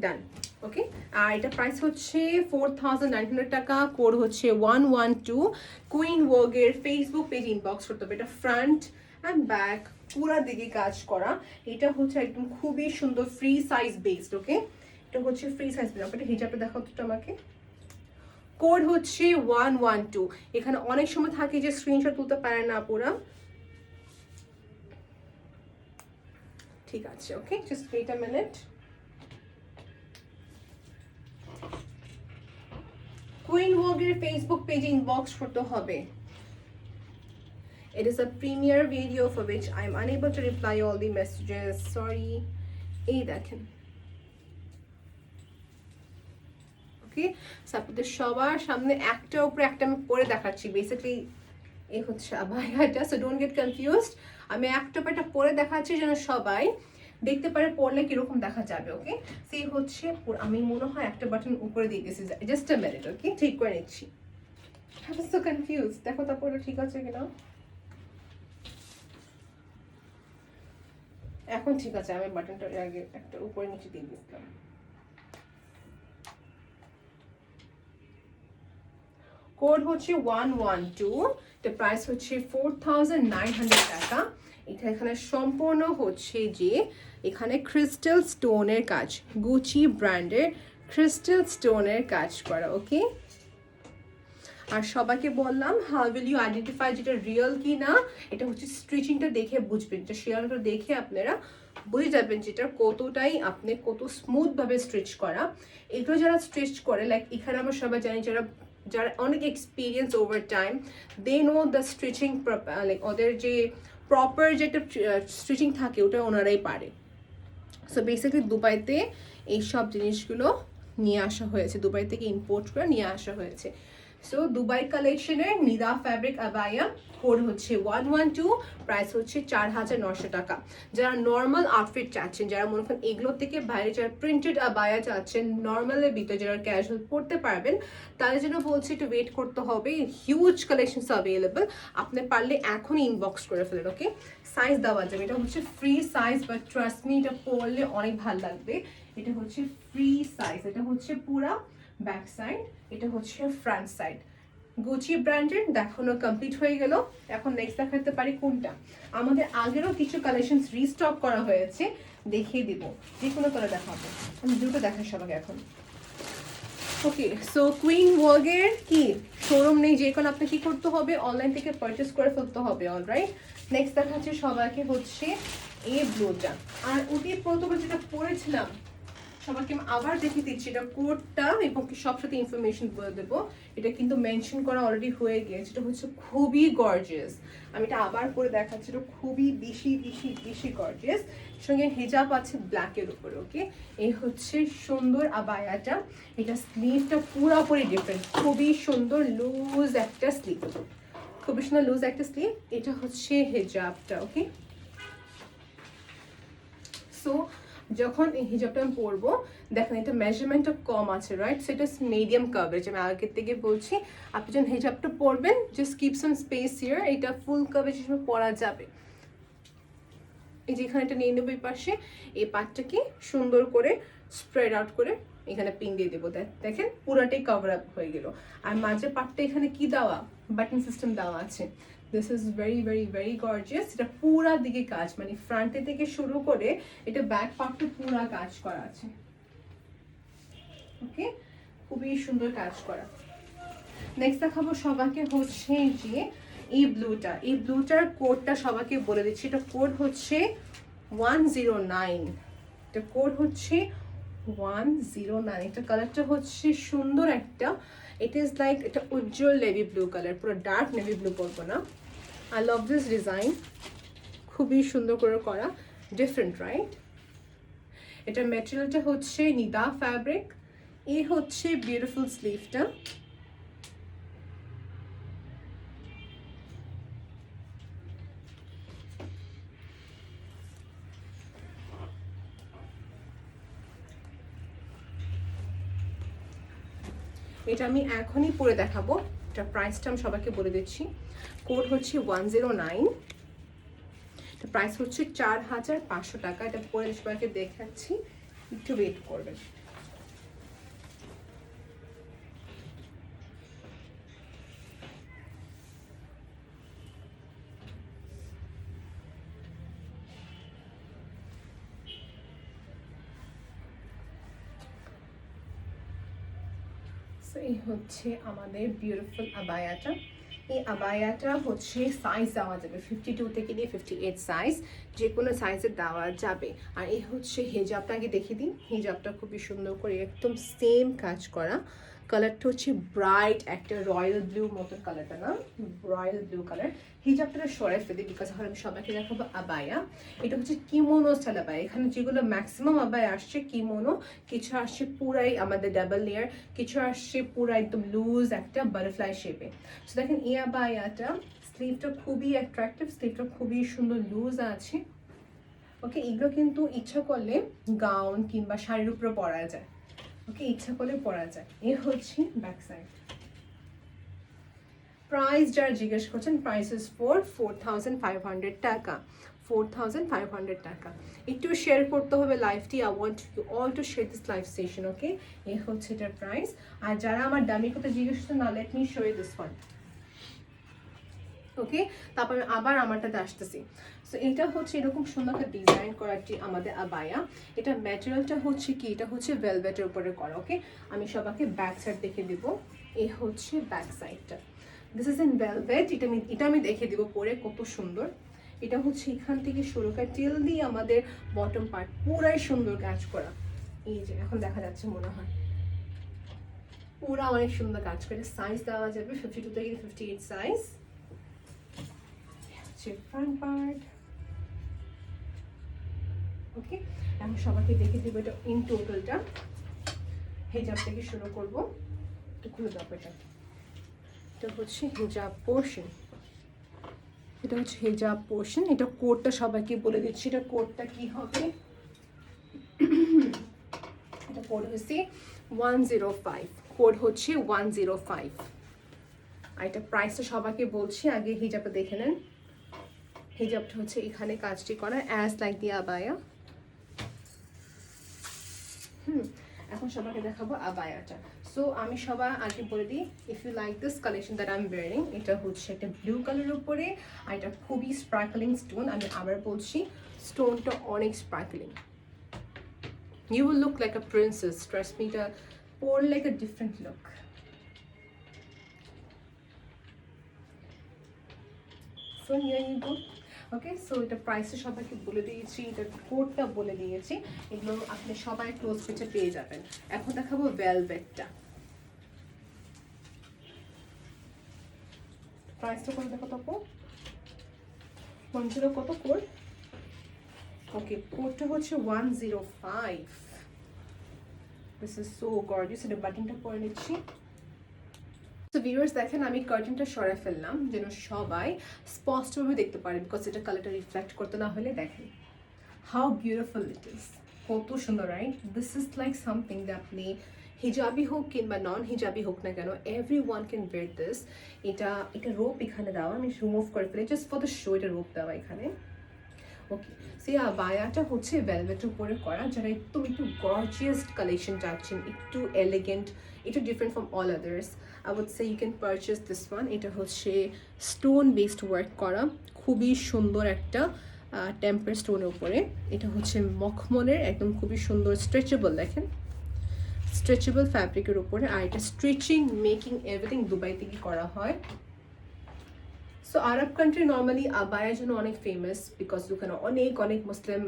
ডান। ওকে, আর এটা প্রাইস হচ্ছে 4900 টাকা, কোড হচ্ছে 112। কুইন ওয়ার্গের ফেসবুক পেজ ইনবক্স করতে হবে। এটা ফ্রন্ট অ্যান্ড ব্যাক পুরা দিকে কাজ করা। এটা হচ্ছে একদম খুবই সুন্দর ফ্রি সাইজ বেসড। ওকে, এটা হচ্ছে ফ্রি সাইজ বেসড। এটা হিজাবটা দেখাও তো আমাকে। কোড হচ্ছে 112। এখানে অনেক সময় থাকে যে স্ক্রিনশট তুলতে পারে না পুরা, ঠিক আছে। Okay, just wait a minute. Queen ওয়ার্গের ফেসবুক পেজে ইনবক্স করতে হবে। It is a premiere video for which I am unable to reply all the messages. Sorry. এই দেখেন। ওকে, আপনাদের সবার সামনে একটা উপরে একটা আমি পরে দেখাচ্ছি। বেসিক্যালি এই হচ্ছে আবায়াটা, সো ডোন্ট গেট কনফিউজড। আমি একটা উপরে একটা পরে দেখাচ্ছি যেন সবাই দেখতে পারে পরলে কিরকম দেখা যাবে। ওকে, সেই হচ্ছে আমি মনে হয় একটা বাটন উপরে দিয়ে দিয়েছি, জাস্ট আ মিনিট। ওকে, ঠিক করে নিচ্ছি। I was so confuse. দেখো তারপরে ঠিক আছে কিনা। এখন ঠিক আছে, আমি বাটনটা আগে একটা উপরে নিচে দিয়ে দিলাম। কোড হচ্ছে 112, এর প্রাইস হচ্ছে 4900 টাকা। এটা এখানে সম্পূর্ণ হচ্ছে যে এখানে ক্রিস্টাল স্টোনের কাজ, গুচি ব্র্যান্ডের ক্রিস্টাল স্টোনের কাজ করা। ওকে, আর সবাইকে বললাম হাউ উইল ইউ আইডেন্টিফাই যেটা রিয়েল কি না, এটা হচ্ছে স্টিচিংটা দেখে বুঝবেন, এটা শেয়ারটা দেখে আপনারা বুঝে যাবেন যেটা কতটাই আপনি কত স্মুথ ভাবে স্ট্রিচ করা। এগুলো যারা স্ট্রিচ করে, লাইক এখানে আমরা সবাই জানি যারা যারা অনেক experience over time, they know the stretching, like ওদের যে প্রপার যেটা স্ট্রিচিং থাকে ওটা ওনারাই পারে। সো বেসিক্যালি দুবাইতে এই সব জিনিসগুলো নিয়ে আসা হয়েছে, দুবাই থেকে ইম্পোর্ট করে নিয়ে আসা হয়েছে। সো দুবাই কালেকশনের নিদা ফ্যাব্রিক আবায়া, কোড হচ্ছে 112, প্রাইস হচ্ছে 4900 টাকা। যারা নর্মাল আউটফিট চাচ্ছেন, যারা মনে করেন এগুলো থেকে বাইরে যারা প্রিন্টেড আবায়া চাচ্ছেন, নর্মালের ভিতরে যারা ক্যাজুয়াল পরতে পারবেন, তাদের জন্য বলছি একটু ওয়েট করতে হবে। হিউজ কালেকশনস অ্যাভেলেবল, আপনি পারলে এখনই ইনবক্স করে ফেলেন। ওকে, সাইজ দেওয়া যাবে, এটা হচ্ছে free size, but trust me এটা পরলে অনেক ভালো লাগবে। এটা হচ্ছে ফ্রি সাইজ, এটা হচ্ছে পুরা ব্যাক সাইড, এটা হচ্ছে ফ্রন্ট সাইড। গুচি ব্র্যান্ডের দেখানো কমপ্লিট হয়ে গেল। এখন নেক্সট দেখাতে পারি কোনটা। আমাদের আগেরও কিছু কালেকশন রিস্টক করা হয়েছে, দেখিয়ে দিব। যে কোনো করে দেখাবো, আমি দুটো দেখাই সবাইকে এখন। ওকে, সো কুইন ওয়ার্গের কি শোরুম নেই, যে কোনো আপনি কি করতে হবে, অনলাইন থেকে পারচেস করে ফেলতে হবে। অলরাইট, নেক্সট দেখাচ্ছে সবাইকে হচ্ছে এই ব্লুটা। আর ওটি প্রথমে যেটা পরেছিলাম সবাইকে আমি আবার দেখিয়ে দিচ্ছি, এটা কোডটা এবং কি সব সাথে ইনফরমেশন বলে দেবো। এটা কিন্তু মেনশন করা অলরেডি হয়ে গিয়েছে। এটা হচ্ছে খুবই গর্জিয়াস, আমি এটা আবার করে দেখাচ্ছি। এটা খুবই বেশি বেশি বেশি গর্জিয়াস, সঙ্গে হিজাব আছে ব্ল্যাকের উপরে। ওকে, এই হচ্ছে সুন্দর আবায়াটা। এটা স্লিভটা পুরোপুরি ডিফারেন্ট, খুবই সুন্দর লুজ একটা স্লিভ, খুবই সুন্দর লুজ একটা স্লিভ। এটা হচ্ছে হিজাবটা। ওকে, সো যখন এই হিজাবটা আমি পরবো, দেখেন এটা মেজারমেন্টটা কম আছে, রাইট? সো এটা মিডিয়াম কাভারেজ। আমি আগের থেকে বলছি, আপনি যখন হিজাবটা পরবেন, just keep some space here, এটা ফুল কাভারেজ হিসেবে পরা যাবে। এই যে এখানে এটা নিয়ে নেবো এই পাশে, এই পাটটাকে সুন্দর করে স্প্রেড আউট করে এখানে পিন দিয়ে দেবো। দেখেন পুরাটাই কভার আপ হয়ে গেল। আর মাঝের পাটটা এখানে কি দেওয়া, বাটন সিস্টেম দেওয়া আছে। This is very very very gorgeous. এটা পুরা দিকে কাজ, মানে ফ্রন্টে থেকে শুরু করে এটা ব্যাক পার্টটা পুরা কাজ করা আছে। ওকে, খুবই সুন্দর কাজ করা। নেক্সট দেখাবো সবাইকে হচ্ছে যে এই ব্লুটা, এই ব্লুটার কোডটা সবাইকে বলে দিচ্ছি। এটা কোড হচ্ছে 109, এটা কোড হচ্ছে 109। এটা কালারটা হচ্ছে সুন্দর একটা, ইট ইজ লাইক এটা উজ্জ্বল নেভি ব্লু কালার, পুরো ডার্ক নেভি ব্লু পরবো না। আই লাভ দিস ডিজাইন, খুবই সুন্দর করে করা, ডিফারেন্ট, রাইট? এটা ম্যাটেরিয়ালটা হচ্ছে নিদা ফ্যাব্রিক। এই হচ্ছে বিউটিফুল স্লিভটা। এটা আমি এখনই পরে দেখাবো। এটা প্রাইসটা আমি সবাইকে বলে দিচ্ছি। কোড হচ্ছে 109, এটা প্রাইস হচ্ছে 4500 টাকা। এটা পরে সবাইকে দেখাচ্ছি, একটু ওয়েট করবেন। এই হচ্ছে আমাদের বিউটিফুল আবায়াটা। এই আবায়াটা হচ্ছে সাইজ দেওয়া যাবে 52 থেকে নিয়ে 58 সাইজ, যে কোনো সাইজের দেওয়া যাবে। আর এই হচ্ছে হিজাবটাকে দেখিয়ে দিন। হিজাবটা খুবই সুন্দর করে একদম সেম কাজ করা। কালারটা হচ্ছে ব্রাইট একটা রয়্যাল ব্লু মতন কালারটা, না রয়্যাল ব্লু কালার। হিজাবটা সরাই ফেলি বিকজ এখন আমি সবাইকে দেখাবো আবায়া। এটা হচ্ছে কিমোনো স্টাইল আবায়া। এখানে যেগুলো ম্যাক্সিমাম আবায়া আসছে কিমোনো, কিছু আসছে পুরাই আমাদের ডাবল লেয়ার, কিছু আসছে পুরা একদম লুজ একটা বাটারফ্লাই শেপে। সো দেখেন এই আবায়াটা স্লিভটা খুবই অ্যাট্রাকটিভ, স্লিভটা খুবই সুন্দর লুজ আছে। ওকে, এগুলো কিন্তু ইচ্ছা করলে গাউন কিংবা শাড়ির উপরে পরা যায়। ওকে, ইচ্ছা করলে পরা যায়। এ হচ্ছে ব্যাক সাইড। প্রাইস যারা জিজ্ঞেস করছেন, প্রাইস ইজ 4500 টাকা, 4500 টাকা। একটু শেয়ার করতে হবে লাইভটি। I want you all to share this live session. Okay, এই হচ্ছে এটার প্রাইস। আর যারা আমার দামি কথা জিজ্ঞেস করছেন, না let me show you this one. Okay, তারপর আবার আমারটাতে আসতেছি। সো এটা হচ্ছে এরকম সুন্দর একটা ডিজাইন করা আমাদের আবায়া। এটা ম্যাটেরিয়ালটা হচ্ছে কি, এটা হচ্ছে ভেলভেটের উপরে করা। ওকে, আমি সবাইকে ব্যাক সাইড দেখে দিব। এই হচ্ছে ব্যাক সাইডটা, দিস ইজ ইন ভেলভেট। এটা আমি দেখে দিব পরে কত সুন্দর। এটা হচ্ছে এখান থেকে শুরু করে টিল দিয়ে আমাদের বটম পার্ট পুরাই সুন্দর কাজ করা। এই যে এখন দেখা যাচ্ছে মনে হয়, পুরা অনেক সুন্দর কাজ করে। সাইজ দেওয়া যাবে 52 থেকে 58 সাইজ। Front part. ওকে, আমি সবাইকে দেখে দেবো এটা ইন টোটালটা। হিজাব থেকে শুরু করবো, একটু খুলে দেবো। এটা হচ্ছে হিজাব পোর্শন, এটা হচ্ছে হিজাব পোর্শন। এটা কোডটা সবাইকে বলে দিচ্ছি, এটা কোডটা কি হবে। এটা কোড হচ্ছে 105, কোড হচ্ছে 105। আর এটা প্রাইসটা সবাইকে বলছি, আগে হিজাবটা দেখে নেন। হিজাবটা হচ্ছে এখানে কাজটি করা অ্যাজ লাইক দি আবায়া। এখন সবাইকে দেখাবো আবায়াটা। সো আমি সবার আগে বলে দিই, if you like this collection that I am wearing, এটা হচ্ছে একটা ব্লু কালারের উপরে, আর এটা খুবই স্পার্কলিং স্টোন। আমি আবার বলছি, স্টোনটা অনেক sparkling. You will look like a princess, trust me, এটা পরলে like a different look. So here you go. Okay, so এটা প্রাইসটা সবাইকে বলে দিয়েছি, এটা কোডটা বলে দিয়েছি। এগুলো আপনি সবাই ক্লোজ পেজে পেয়ে যাবেন। এখন দেখাবো ভেলভেটটা। প্রাইসটা করে দেখো তো, 10 কত কোড? ওকে, কোডটা হচ্ছে 105। This is so gorgeous. এটা বাটনটা পরে নিচ্ছি। তো ভিউয়ার্স দেখেন, আমি কার্টেনটা সরাই ফেললাম যেন সবাই স্পষ্টভাবে দেখতে পারে, বিকজ এটা কালারটা রিফ্লেক্ট করতে না হলে। দেখেন হাউ বিউটিফুল ইট ইজ, কত সুন্দর, right? This is like something that আপনি হিজাবি হোক কিংবা নন হিজাবি হোক না কেন, everyone can wear this. এটা এটা রোপ এখানে দেওয়া, আমি রিমুভ করে ফেলি জাস্ট ফর দ্য শো, এটা রোপ দেওয়া এখানে। ওকে, সো বায়াটা হচ্ছে ভেলভেটের উপরে করা, যারা একটু গর্জিয়াস কালেকশন চাচ্ছেন, একটু এলিগেন্ট, একটু different from all others, I would say you can purchase this one. এটা হচ্ছে স্টোন বেসড ওয়ার্ক করা, খুবই সুন্দর একটা টেম্পার স্টোনের উপরে। এটা হচ্ছে মখমলের একদম খুবই সুন্দর স্ট্রেচেবল, দেখেন স্ট্রেচেবল ফ্যাব্রিকের উপরে। আর এটা স্ট্রিচিং, মেকিং, এভরিথিং দুবাই থেকে করা হয়। সো আরব কান্ট্রি নর্মালি আবায়ার জন্য অনেক ফেমাস, বিকজ ওখানে অনেক মুসলিম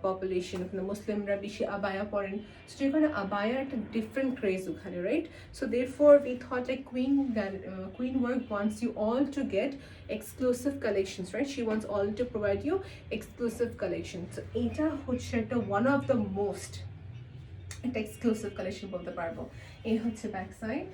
পপুলেশন, ওখানে মুসলিমরা বেশি আবায়া পড়েন, সো এখানে আবায়ার একটা ডিফারেন্ট ক্রেজ ওখানে, right? So therefore we thought like queen work wants you all to get exclusive collections, right? She wants all to provide you exclusive collection. So এইটা হচ্ছে একটা ওয়ান অফ দ্য মোস্ট একটা exclusive collection বলতে পারবো। এই হচ্ছে back side,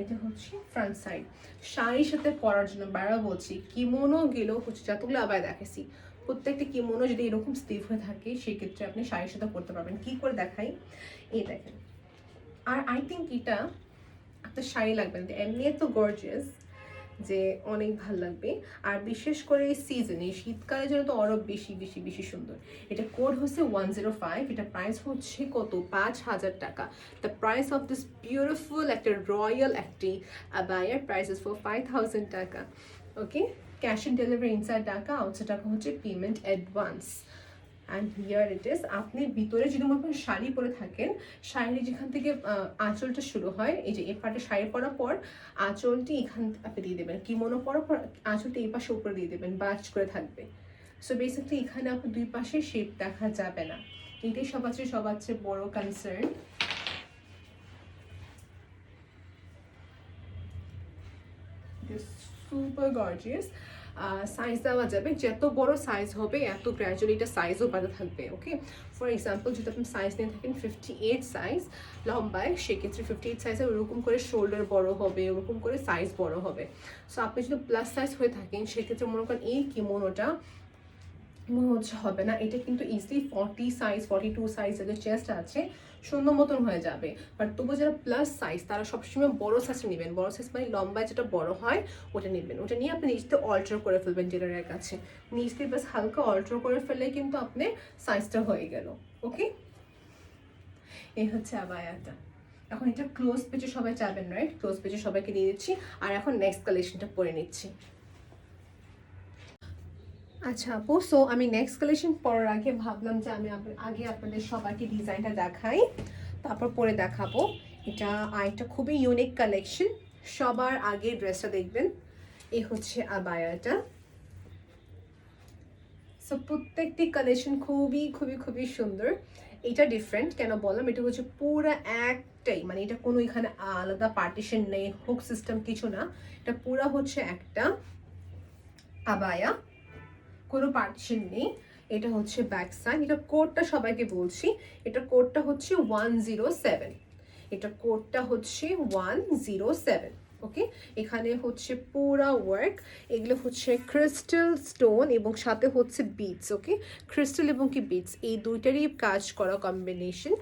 এটা হচ্ছে ফ্রন্ট সাইড। শাড়ির সাথে পরার জন্য বারবার বলছি, কিমোনো গেলেও হচ্ছে যতগুলো আবার দেখেছি, প্রত্যেকটা কিমোনো যদি এরকম স্টিফ হয়ে থাকে সেক্ষেত্রে আপনি শাড়ির সাথে পরতে পারবেন। কি করে দেখাই, এই দেখেন। আর আই থিঙ্ক এটা আপনার শাড়ি লাগবে না, এমনি এত গর্জিয়াস যে অনেক ভাল লাগবে। আর বিশেষ করে এই সিজনে, শীতকালের জন্য তো আরও বেশি সুন্দর। এটা কোড হচ্ছে 105, এটা প্রাইস হচ্ছে কত, 5,000 টাকা। The price of this beautiful একটা রয়্যাল একটি আবায়ার প্রাইস ইস ফর 5,000 টাকা। ওকে, ক্যাশ অন ডেলিভারি ইনসাইড টাকা, আউটসাইড টাকা হচ্ছে payment advance. And here it is. আপনি ভিতরে যদি মনে করেন শাড়ি পরে থাকেন, শাড়ি যেখান থেকে আঁচলটা শুরু হয়, এই যে এ পাটে শাড়ি পরার পর আঁচলটি এখান আপনি দিয়ে দেবেন, কিমোনো পরার পর আঁচলটি এই পাশে উপরে দিয়ে দেবেন, বাজ করে থাকবে। সো বেসিক্যালি এখানে আপনার দুই পাশে শেপ দেখা যাবে না, এটাই সবার চেয়ে বড় কনসার্ন। Super gorgeous. সাইজ দেওয়া যাবে, যত বড় সাইজ হবে এত গ্র্যাজুয়ালি এটা সাইজও বাড়তে থাকবে। ওকে, ফর এক্সাম্পল যদি আপনি সাইজ নিয়ে থাকেন 58 সাইজ লম্বায়, সেক্ষেত্রে 58 সাইজে ওরকম করে শোল্ডার বড় হবে, ওরকম করে সাইজ বড় হবে। সো আপনি যদি প্লাস সাইজ হয়ে থাকেন সেক্ষেত্রে মনে করেন এই কিমোনোটা মনে হচ্ছে হবে না, এটা কিন্তু ইজিলি 40 সাইজ 42 সাইজ যাদের চেস্ট আছে সুন্দর মতন হয়ে যাবে। বাট তবু যারা প্লাস সাইজ তারা সবসময় বড় সাইজ নেবেন, বড় সাইজ মানে লম্বায় যেটা বড় হয় ওটা নেবেন, ওটা নিয়ে আপনি নিজতে অল্টার করে ফেলবেন টেলারের কাছে, নিজতে বাস হালকা অল্টার করে ফেললে কিন্তু আপনি সাইজটা হয়ে গেল। ওকে, এই হচ্ছে আবায়াটা। এখন এটা ক্লোজ পেজে সবাই চাবেন, রাইট? ক্লোজ পেজে সবাইকে দিয়ে দিচ্ছি। আর এখন নেক্সট কালেকশনটা পরে নিচ্ছি। আচ্ছা আপু, সো আমি নেক্সট কালেকশন পরার আগে ভাবলাম যে আমি আগে আপনাদের সবাইকে ডিজাইনটা দেখাই, তারপর পরে দেখাবো। এটা আরেকটা খুবই ইউনিক কালেকশন, সবার আগে ড্রেসটা দেখবেন। এই হচ্ছে আবায়াটা। সো প্রত্যেকটি কালেকশন খুবই সুন্দর। এটা ডিফারেন্ট কেন বললাম, এটা হচ্ছে পুরো একটাই, মানে এটা কোনো এখানে আলাদা পার্টিশন নেই, হুক সিস্টেম কিছু না, এটা পুরো হচ্ছে একটা আবায়া, কোনো পার্টিশন নেই। এটা হচ্ছে ব্যাক সাইড। এটা কোডটা সবাইকে বলছি, এটা কোডটা হচ্ছে 107, এটা কোডটা হচ্ছে 107। ওকে, এখানে হচ্ছে পুরা ওয়ার্ক, এগুলো হচ্ছে ক্রিস্টাল স্টোন এবং সাথে হচ্ছে বিটস। ওকে, ক্রিস্টাল এবং কি বিটস এই দুইটারই কাজ করা কম্বিনেশন।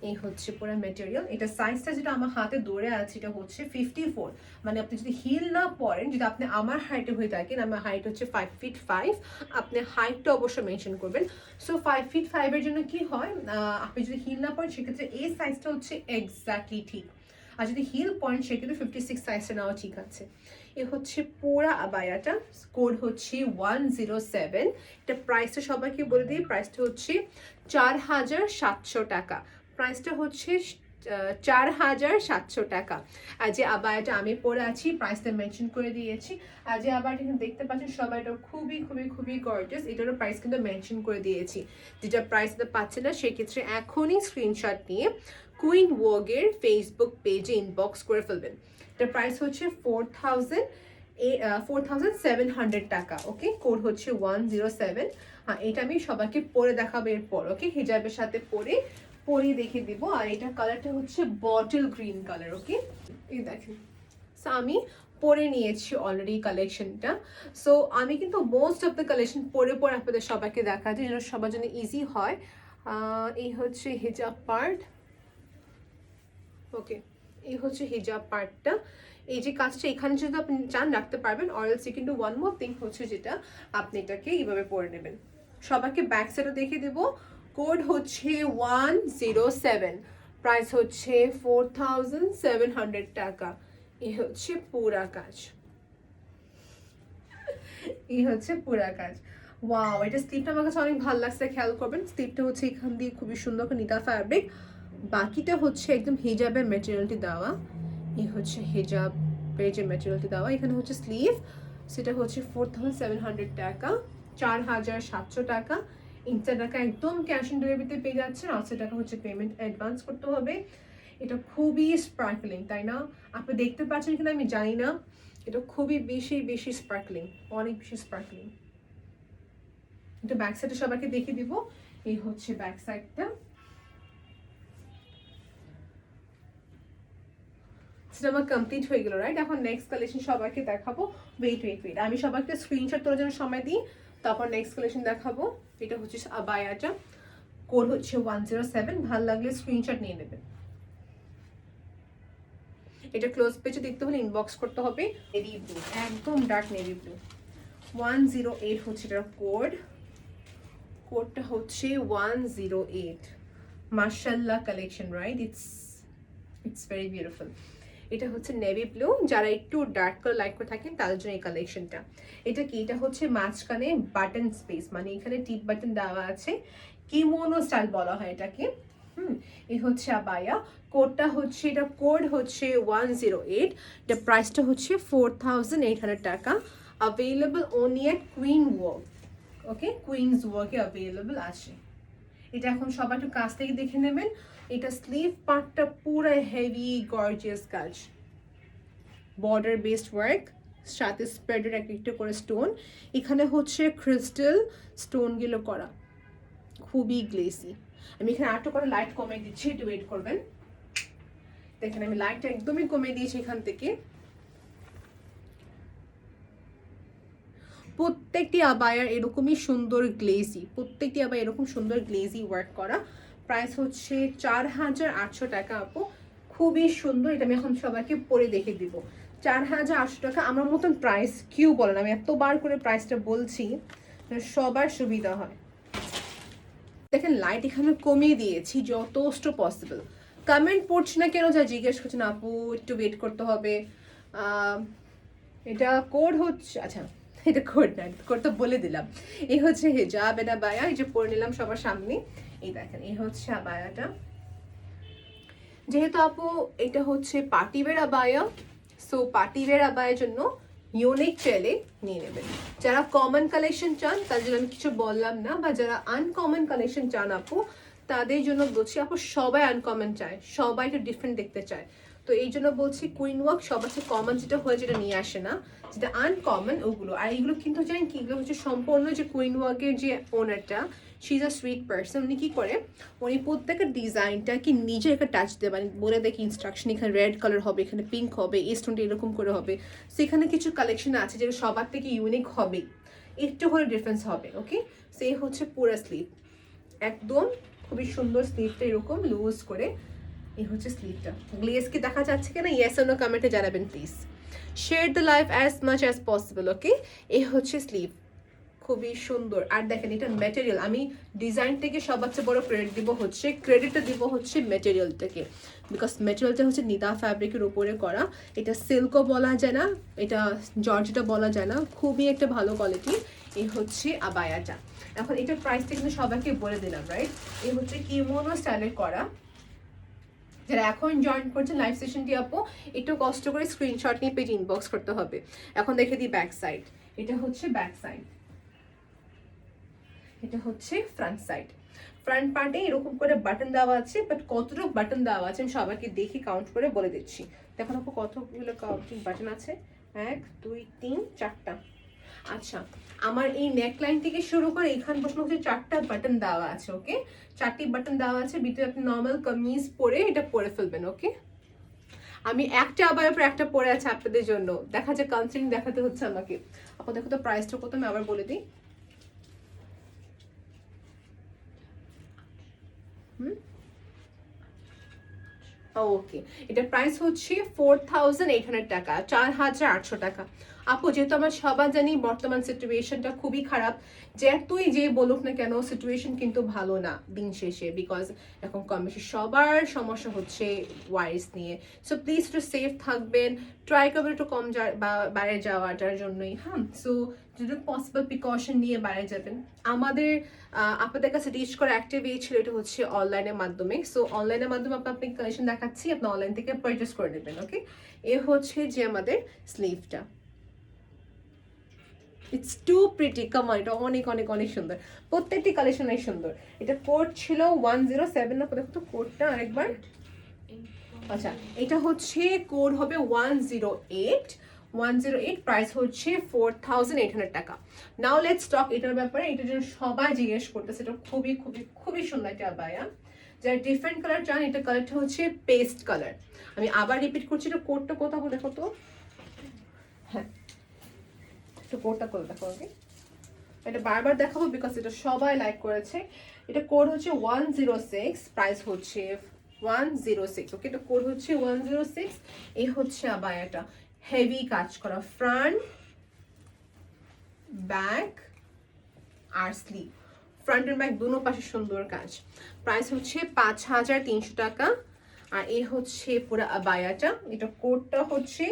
এই হচ্ছে পুরো ম্যাটেরিয়াল। এটা সাইজটা যেটা আমার হাতে ধরে আছে এটা হচ্ছে 54, মানে আপনি যদি হিল না পরেন, যদি আপনি আমার হাইটে হয়ে থাকেন, আমার হাইট হচ্ছে 5 ফিট 5, আপনি হাইটটা অবশ্যই মেনশন করবেন। সো 5 ফিট 5 এর জন্য কি হয়, আপনি যদি হিল না পরেন সেক্ষেত্রে এই সাইজটা হচ্ছে এক্স্যাক্টলি ঠিক, আর যদি হিল পয়েন্ট সেক্ষেত্রে 56 সাইজটা নেওয়া ঠিক আছে। এ হচ্ছে পুরা আবায়াটা, কোড হচ্ছে 107। এটা প্রাইসটা সবাইকে বলে দিই, প্রাইসটা হচ্ছে 4,700 টাকা, প্রাইসটা হচ্ছে 4,700 টাকা। আর যে আবায়াটা আমি পরে আছি প্রাইসটা মেনশন করে দিয়েছি। আর যে আবায়াটা কিন্তু দেখতে পাচ্ছেন সবাই, এটা খুবই গর্জিয়াস, এটারও প্রাইস কিন্তু মেনশন করে দিয়েছি। যেটা প্রাইসটা পাচ্ছে না সেক্ষেত্রে এখনই স্ক্রিনশট নিয়ে কুইন ওয়ার্গের ফেসবুক পেজে ইনবক্স করে ফেলবেন। এটার প্রাইস হচ্ছে 4,700 টাকা। ওকে, কোড হচ্ছে 107। হ্যাঁ, এটা আমি সবাইকে পরে দেখাবো এরপর। ওকে, হিজাবের সাথে পরে দেখে দিব। আর এটা কালারটা হচ্ছে বটল গ্রিন কালার। ওকে, এই দেখেন, আমি পরে নিয়েছি অলরেডি কালেকশনটা। সো আমি কিন্তু মোস্ট অফ দ্য কালেকশন পরে পরে আপনাদের সবাইকে দেখাচ্ছি যেন সবার জন্য ইজি হয়। এই হচ্ছে হিজাব পার্ট, ওকে, এই হচ্ছে হিজাব পার্টটা। এই যে কাজটা এখানে যদি আপনি চান রাখতে পারবেন, or else you can do one more thing হচ্ছে যেটা আপনি এটাকে এইভাবে পরে নেবেন। সবাইকে ব্যাক সাইডও দেখিয়ে দেবো। কোড হচ্ছে 107, প্রাইস হচ্ছে 4700 টাকা। এই হচ্ছে পুরা কাজ, এই হচ্ছে পুরা কাজ। ওয়াও, এটা স্লিপটা আমার কাছে অনেক ভালো লাগছে, খেয়াল করবেন স্লিপটা হচ্ছে এখান দিয়ে খুবই সুন্দর করে নিতা ফ্যাব্রিক, বাকিটা হচ্ছে একদম হিজাবের ম্যাটেরিয়ালটি দেওয়া। এই হচ্ছে হিজাবের যে ম্যাটেরিয়ালটি দেওয়া, এখানে হচ্ছে স্লিভ, সেটা হচ্ছে 4700 টাকা, 4700 টাকা। ইনস্টা টাকা একদম ক্যাশ অন ডেলিভারিতে পেয়ে যাচ্ছেন, 80 টাকা হচ্ছে পেমেন্ট অ্যাডভান্স করতে হবে। এটা খুবই স্পার্কলিং, তাই না? আপনি দেখতে পাচ্ছেন কিনা আমি জানি না, এটা খুবই বেশি বেশি স্পার্কলিং, অনেক বেশি স্পার্কলিং। এটা ব্যাক সাইডে সবাইকে দেখিয়ে দিব। এই হচ্ছে ব্যাক সাইডটা, সেটা আমার কমপ্লিট হয়ে গেল, রাইট? এখন নেক্সট কালেকশন সবাইকে দেখাবো। ওয়েট ওয়েট ওয়েট, আমি সবাইকে স্ক্রিনশট তোলার জন্য সময় দিই, তারপর নেক্সট কালেকশন দেখাবো। এটা হচ্ছে আবায়াটা, কোড হচ্ছে 107, ভালো লাগলে স্ক্রিনশট নিয়ে নেবেন। এটা ক্লোজ পেজে দেখতে হলে ইনবক্স করতে হবে। নেভি ব্লু, একদম ডার্ক নেভি ব্লু, 108 হচ্ছে এটার কোড, কোডটা হচ্ছে 108। মাশাআল্লাহ collection, right? It's very beautiful. এটা হচ্ছে নেভি ব্লু, যারা একটু ডার্ক কালার লাইক করে থাকেন তাদের জন্য এই কালেকশনটা। এটা কি, এটা হচ্ছে মাঝখানে বাটন স্পেস, মানে এখানে টিপ বাটন দেওয়া আছে, কিমোনো স্টাইল বলা হয় এটাকে। এই হচ্ছে আবায়া, কোডটা হচ্ছে, এটা কোড হচ্ছে 108, এটা প্রাইসটা হচ্ছে 4800 টাকা। অ্যাভেলেবল ওনলি এট কুইন ওয়ার্ক, ওকে, কুইন্স ওয়ার্কে অ্যাভেলেবল আছে। এটা এখন সবাই একটু কাছ থেকে দেখে নেবেন। এটা স্লিভ পার্টটা পুরো হেভি গর্জিয়াস কাজ, বর্ডার বেসড ওয়ার্ক, সাথে স্প্রেডের একটা করে স্টোন, এখানে হচ্ছে ক্রিস্টাল স্টোনগুলো করা, খুবই গ্লেসি। আমি এখানে আরেকটু করে লাইট কমিয়ে দিচ্ছি, একটু ওয়েট করবেন। দেখেন আমি লাইটটা একদমই কমিয়ে দিয়েছি এখান থেকে। প্রত্যেকটি আবায়ার এরকমই সুন্দর গ্লেজি, প্রত্যেকটি আবায়া এরকম সুন্দর গ্লেজি ওয়ার্ক করা। প্রাইস হচ্ছে 4800 টাকা আপু, খুবই সুন্দর। এটা আমি এখন সবাইকে পরে দেখে দিব। 4800 টাকা আমার মতন প্রাইস কিউ বলেন, আমি এতবার করে প্রাইসটা বলছি সবার সুবিধা হয়। দেখেন লাইট এখানে কমিয়ে দিয়েছি যথেষ্ট পসিবল। কমেন্ট পড়ছি না কেন, যা জিজ্ঞেস করছেন আপু একটু ওয়েট করতে হবে। এটা কোড হচ্ছে, আচ্ছা এটা কোড না, কোড তো বলে দিলাম। এই হচ্ছে হিজাব, এটা আবায়া, এই যে পরে নিলাম সবার সামনে। এই দেখেন এই হচ্ছে আবায়াটা, যেহেতু আপু এটা হচ্ছে পার্টিওয়্যার আবায়া, সো পার্টিওয়্যার আবায়ের জন্য ইউনিক চাইলে নিয়ে নেবেন। যারা কমন কালেকশন চান তার জন্য আমি কিছু বললাম না, বা যারা আনকমন কালেকশন চান আপু তাদের জন্য বলছি, আপু সবাই আনকমন চায়, সবাই একটু ডিফারেন্ট দেখতে চায়। তো এই জন্য বলছি কুইন ওয়ার্ক সবার চেয়ে কমন যেটা হয় যেটা নিয়ে আসে না, যেটা আনকমন ওগুলো। আর এইগুলো কিন্তু জানেন কি, এগুলো হচ্ছে সম্পূর্ণ যে কুইন ওয়ার্কের যে ওনারটা, she is a sweet person. উনি কী করে, উনি প্রত্যেকের ডিজাইনটা কি নিজে একটা টাচ দেয়, মানে বলে দেখি ইনস্ট্রাকশন, এখানে রেড কালার হবে, এখানে পিঙ্ক হবে, এই স্টোনটা এরকম করে হবে। সেখানে কিছু কালেকশন আছে যেটা সবার থেকে ইউনিক হবে, একটু করে ডিফারেন্স হবে, ওকে। সে হচ্ছে পুরো স্লিভ, একদম খুবই সুন্দর স্লিভটা এরকম লুজ করে। এই হচ্ছে স্লিভটা। গ্লেজ কি দেখা যাচ্ছে কিনা ইয়েস অর নো কমেন্টে জানাবেন please. Share the life as much as possible, okay. এই হচ্ছে স্লিভ, খুবই সুন্দর। আর দেখেন এটা ম্যাটেরিয়াল, আমি ডিজাইন থেকে সবার চেয়ে বড় ক্রেডিটটা দিব হচ্ছে ম্যাটেরিয়ালটাকে, বিকজ ম্যাটেরিয়ালটা হচ্ছে নিদা ফ্যাব্রিকের উপরে করা। এটা সিল্কও বলা যায় না, এটা জর্জেটও বলা যায় না, খুবই একটা ভালো কোয়ালিটি। এই হচ্ছে আবায়াটা। এখন এটার প্রাইসটা কিন্তু সবাইকে বলে দিলাম, রাইট? এই হচ্ছে কিমোনো স্টাইলের করা। যারা এখন জয়েন করছেন লাইভ সেশনটি আপু একটু কষ্ট করে স্ক্রিনশট নিয়ে পেজ ইনবক্স করতে হবে। এখন দেখে দিই ব্যাক সাইড, এটা হচ্ছে ব্যাক সাইড, এটা হচ্ছে ফ্রন্ট সাইড। ফ্রন্ট পার্টে এরকম করে বাটন দেওয়া আছে, বাট কতটুকু বাটন দেওয়া আছে আমি সবাইকে দেখি কাউন্ট করে বলে দিচ্ছি। দেখুন আপু কতগুলো বাটন আছে, 1 2 3 4টা। আচ্ছা, আমার এই নেকলাইন থেকে শুরু করে এখান পর্যন্ত হচ্ছে 4টা বাটন দেওয়া আছে, ওকে। 4টি বাটন দেওয়া আছে, ভিতরে আপনি নর্মাল কামিজ পরে এটা পরে ফেলবেন, ওকে। আমি একটা আবার পর একটা পরে আছে আপনাদের জন্য, দেখা যায় কনসেন্ট দেখাতে হচ্ছে আমাকে। আপু দেখো তো প্রাইসটা কত, আমি আবার বলে দিই। ওকে, এটা প্রাইস হচ্ছে 4800 টাকা, 4800 টাকা। আপু যেহেতু আমরা সবাই জানি বর্তমান সিচুয়েশনটা খুবই খারাপ, যে তুই যে বলুক না কেন সিচুয়েশন কিন্তু ভালো না দিন শেষে, বিকজ এখন কম বেশি সবার সমস্যা হচ্ছে ওয়াইস নিয়ে। সো প্লিজ একটু সেফ থাকবেন, ট্রাই করবেন একটু কম বাইরে যাওয়াটার জন্যই। হ্যাঁ, সো যদি পসিবল প্রিকশন নিয়ে বাইরে যাবেন। আমাদের আপনাদের কাছে রিচ করা একটা ওয়ে ছিল, এটা হচ্ছে অনলাইনের মাধ্যমে। সো অনলাইনের মাধ্যমে আপনি কালেকশন দেখাচ্ছি, আপনি অনলাইন থেকে পারচেস করে নেবেন। ওকে, এ হচ্ছে যে আমাদের স্লিভটা, ইটস টু প্রিটি, কামান, এটা অনেক অনেক অনেক সুন্দর, প্রত্যেকটি কালেকশনই সুন্দর। এটা কোড ছিল 107 না, দেখো তো কোডটা আরেকবার। আচ্ছা, এটা হচ্ছে কোড হবে 108, প্রাইস হচ্ছে 4800 টাকা। নাও লেটস টক এটার ব্যাপারে। এটার জন্য সবাই জিজ্ঞেস করতেছে, এটা খুবই খুবই খুবই সুন্দর একটা আবায়া। যারা ডিফারেন্ট কালার চান, এটা কালারটা হচ্ছে পেস্ট কালার। আমি আবার রিপিট করছি, এটা কোডটা কোথাও দেখো তো। হ্যাঁ, একটু কোডটা করে দেখো আগে, এটা বারবার দেখাবো বিকজ এটা সবাই লাইক করেছে। এটা কোড হচ্ছে 106, প্রাইস হচ্ছে 106। ওকে, এটা কোড হচ্ছে 106। এই হচ্ছে আবায়াটা, হেভি কাজ করা, ফ্রন্ট ব্যাক আর স্লিভ, ফ্রন্ট এন্ড ব্যাক দুনো পাশে সুন্দর কাজ। প্রাইস হচ্ছে 5300 টাকা। আর এই হচ্ছে পুরো আবায়াটা, এটা কোডটা হচ্ছে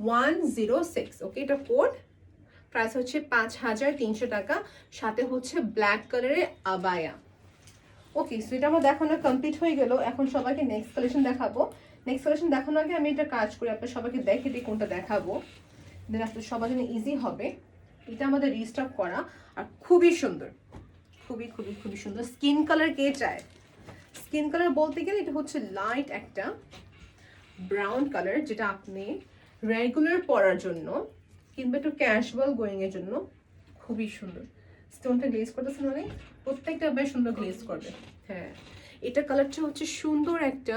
106। ওকে, এটা কোড, প্রাইস হচ্ছে 5300 টাকা, সাথে হচ্ছে ব্ল্যাক কালারের আবায়া। ওকে, সো এটা আমার দেখানো কমপ্লিট হয়ে গেল। এখন সবাইকে নেক্সট কালেকশন দেখাবো। নেক্সট কালেকশন দেখানোর আগে আমি এটা কাজ করি, আপনার সবাইকে দেখে দিই কোনটা দেখাবো, দেন আপনার সবার জন্য ইজি হবে। এটা আমাদের রিস্টক করা আর খুবই সুন্দর, খুবই খুবই খুবই সুন্দর। স্কিন কালার কে চায়? স্কিন কালার বলতে গেলে এটা হচ্ছে লাইট একটা ব্রাউন কালার, যেটা আপনি রেগুলার পরার জন্য কিংবা একটু ক্যাজুয়াল গোয়িং এর জন্য খুবই সুন্দর। স্টোনটা গ্লেজ করতেছেন অনেক, প্রত্যেকটা বেশ সুন্দর গ্লেজ করবে। হ্যাঁ, এটা কালারটা হচ্ছে সুন্দর একটা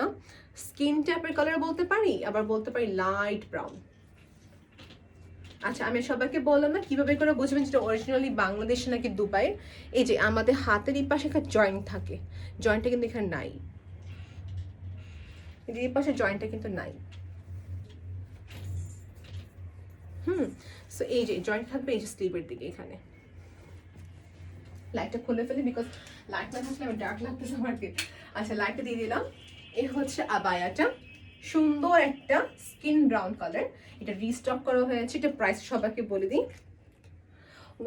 স্কিন ট্যাপের কালার বলতে পারি, আবার বলতে পারি লাইট ব্রাউন। আচ্ছা, আমি সবাইকে বললাম না কিভাবে করে বুঝবেন যেটা অরিজিনালি বাংলাদেশে নাকি দুবাই। এই যে আমাদের হাতের এই পাশে একটা জয়েন্ট থাকে, জয়েন্টটা কিন্তু এখানে নাই, এই পাশে জয়েন্টটা কিন্তু নাই। সো এই যে জয়েন্ট থাকবে এই যে স্লিভের দিকে এখানে। লাইটটা খুলে ফেলি বিকজ লাইট না থাকলে আমার ডার্ক লাগতেছে আমাকে। আচ্ছা, লাইটটা দিয়ে দিলাম। এই হচ্ছে আবায়াটা, সুন্দর একটা স্কিন ব্রাউন কালার, এটা রিস্টক করা হয়েছে। এটা প্রাইস সবাইকে বলে দিই,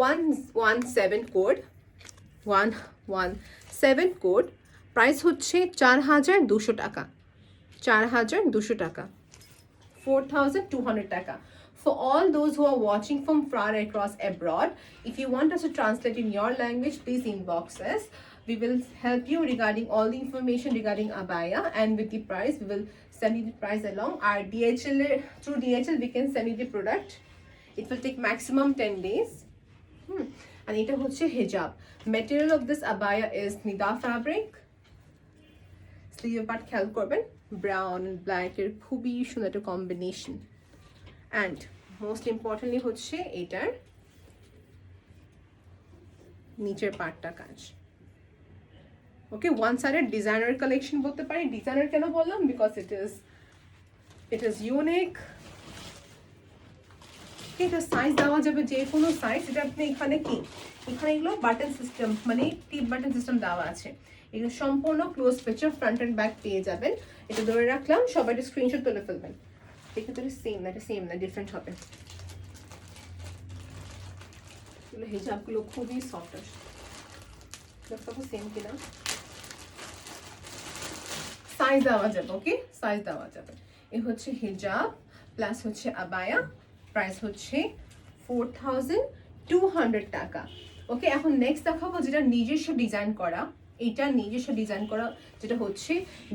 117 কোড, 117 কোড, প্রাইস হচ্ছে 4200 টাকা, 4200 টাকা, 4200 টাকা। For all those who are watching from far across abroad, if you want us to translate in your language, please inbox us. We will help you regarding all the information regarding abaya, and with the price, we will send you the price along. Our DHL, through DHL, we can send you the product. It will take maximum 10 days. And এটা হচ্ছে hijab. Material of this abaya is nida fabric. Sleeve part খেয়াল করবেন, brown and black এর খুবই সুন্দর একটা combination. And most importantly হচ্ছে এটার নিচের পার্টটা কাজ। ওকে, ওয়ান সাইডেড ডিজাইনার কালেকশন বলতে পারি। ডিজাইনার কেন বললাম? Because it is unique. এটা সাইজ দেওয়া যাবে যে কোনো সাইজ। এটা আপনি এখানে কি, এখানে এগুলো বাটন সিস্টেম, মানে টিপ বাটন সিস্টেম দেওয়া আছে। এগুলো সম্পূর্ণ close feature, front and back পেয়ে যাবেন। এটা ধরে রাখলাম, সবাই একটা স্ক্রিনশট তুলে ফেলবেন। এক্ষেত্রে সেম না, এটা সেম না, ডিফারেন্ট হবে। হিজাবগুলো খুবই সফট আসে, দেখো সেম কিনা। সাইজ দেওয়া যাবে, ওকে, সাইজ দেওয়া যাবে। এ হচ্ছে হিজাব প্লাস হচ্ছে আবায়া, প্রাইস হচ্ছে 4200 টাকা। ওকে, এখন নেক্সট দেখাবো যেটা নিজস্ব ডিজাইন করা। এটা নিজস্ব ডিজাইন করা, যেটা হচ্ছে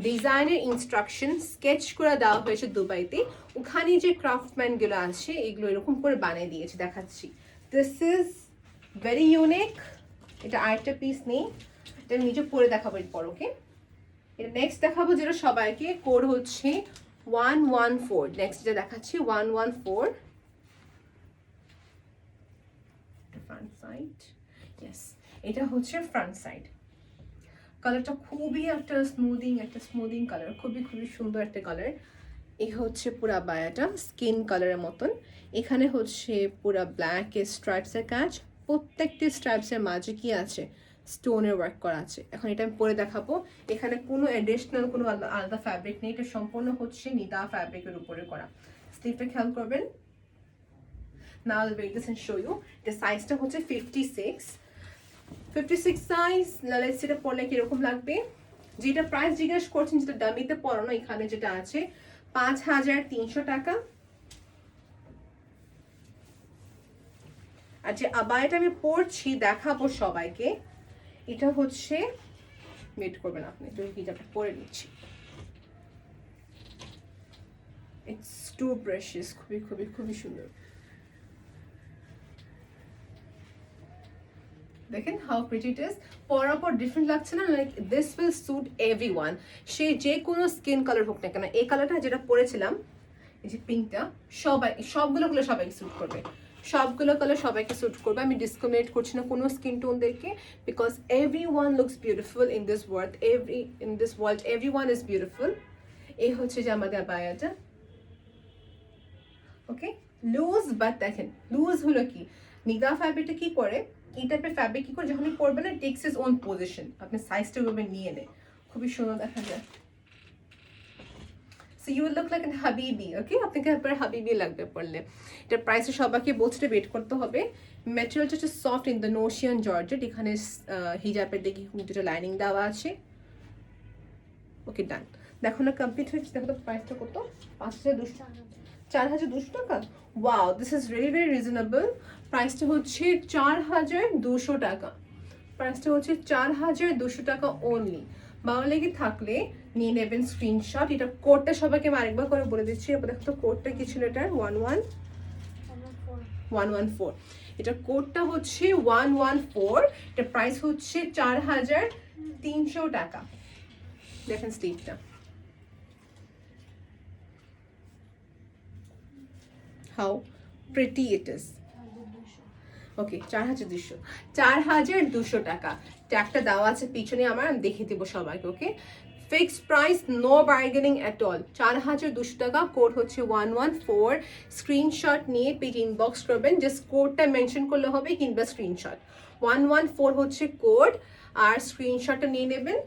ডিজাইনের ইনস্ট্রাকশন স্কেচ করে দেওয়া হয়েছে দুবাইতে। ওখানে যে ক্রাফটম্যানগুলো আছে এগুলো এরকম করে বানিয়ে দিয়েছে, দেখাচ্ছি। This is very unique. এটা আরেকটা পিস নেই, এটা নিজে পরে দেখাবো এরপর। ওকে, নেক্সট দেখাবো যেটা সবাইকে, কোড হচ্ছে 114। নেক্সট যেটা দেখাচ্ছি 114 ফ্রন্ট সাইড। ইয়েস, এটা হচ্ছে ফ্রন্ট সাইড। কালারটা খুবই একটা স্মুদিং কালার, খুবই খুবই সুন্দর একটা কালার। এই হচ্ছে পুরা বায়াটা স্কিন কালারের মতন। এখানে হচ্ছে পুরা ব্ল্যাক স্ট্রাইপসের কাজ, প্রত্যেকটি স্ট্রাইপসের মাঝে কি আছে, স্টোনের ওয়ার্ক করা আছে। এখন এটা আমি পরে দেখাবো। এখানে কোনো অ্যাডিশনাল কোনো আলাদা ফ্যাব্রিক নেই, এটা সম্পূর্ণ হচ্ছে নিদা ফ্যাব্রিকের উপরে করা। স্লিভটা খেয়াল করবেন। Now I will break this and show you. এটা সাইজটা হচ্ছে 56 সাইজ। লেটস সি এটা পরলে কিরকম লাগবে। যেটা প্রাইস জিজ্ঞেস করছেন, যেটা ডামিতে পরানো, এখানে যেটা আছে 5300 টাকা। আর যে আবায়াটা আমি পরছি দেখাবো সবাইকে, এটা হচ্ছে, ওয়েট করবেন আপনি, একটু হিজাবটা পরে নিচ্ছি। ইটস টু প্রেশিয়াস, খুবই খুবই খুবই সুন্দর। দেখেন হাউ প্রিটি ইট ইজ। পরার পর ডিফারেন্ট লাগছে না? Like this will suit everyone, সে যে কোনো স্কিন কালার হোক না কেন। এই কালারটা যেটা পরেছিলাম, এই যে পিঙ্কটা, সবগুলো সবাইকে স্যুট করবে, সবগুলো কালার সবাইকে স্যুট করবে। আমি ডিসক্রিমিনেট করছি না কোনো স্কিন টোনদেরকে, because everyone looks beautiful in this world. Everyone is beautiful. এই হচ্ছে যে আমাদের আবায়াটা। ওকে, লুজ, বাট দেখেন লুজ হলো কি, নিদা ফ্যাব্রিকটা কি করে, এই টাইপের ফ্যাব্রিক কি করে যখনই পরবে না, টেক্স ইজ ওন পজিশন, আপনি সাইজটা ওভাবে নিয়ে নেয়, খুবই সুন্দর দেখা যায়। So you will look like an হাবিবি। ওকে, আপনাকে আপনার হাবিবি লাগবে পরলে। এটার প্রাইসে সবাইকে বলতে ওয়েট করতে হবে। ম্যাটেরিয়ালটা হচ্ছে সফট ইন্দোনেশিয়ান জর্জেট। এখানে হিজাবের দিকে দুটো লাইনিং দেওয়া আছে। ওকে, ডান। দেখো না কমপ্লিট হয়েছে। দেখো তো প্রাইসটা কত, 5200, 4200 টাকা। Wow, this is very very reasonable. প্রাইসটা হচ্ছে 4200 টাকা। প্রাইসটা হচ্ছে 4200 টাকা অনলি। ভালো লেগে থাকলে নিয়ে নেবেন স্ক্রিনশট। এটা কোডটা সবাইকে আমি আরেকবার করে বলে দিচ্ছি। এবার দেখো তো কোডটা কি ছিল এটার, 114। এটা কোডটা হচ্ছে 114। এটা প্রাইস হচ্ছে 4300 টাকা। দেখেন স্লিভটা, হাউ প্রিটি ইট ইজ। ওকে, 4200 টাকা। ট্যাগটা দেওয়া আছে পিছনে আমার, আমি দেখিয়ে দেবো সবাইকে। Okay, fixed price, no bargaining at all. 4200 টাকা। কোড হচ্ছে 114। স্ক্রিনশট নিয়ে পেজ ইনবক্স করবেন, জাস্ট কোডটা মেনশন করলে হবে কিংবা স্ক্রিনশট। 114 হচ্ছে কোড, আর স্ক্রিনশটটা নিয়ে নেবেন।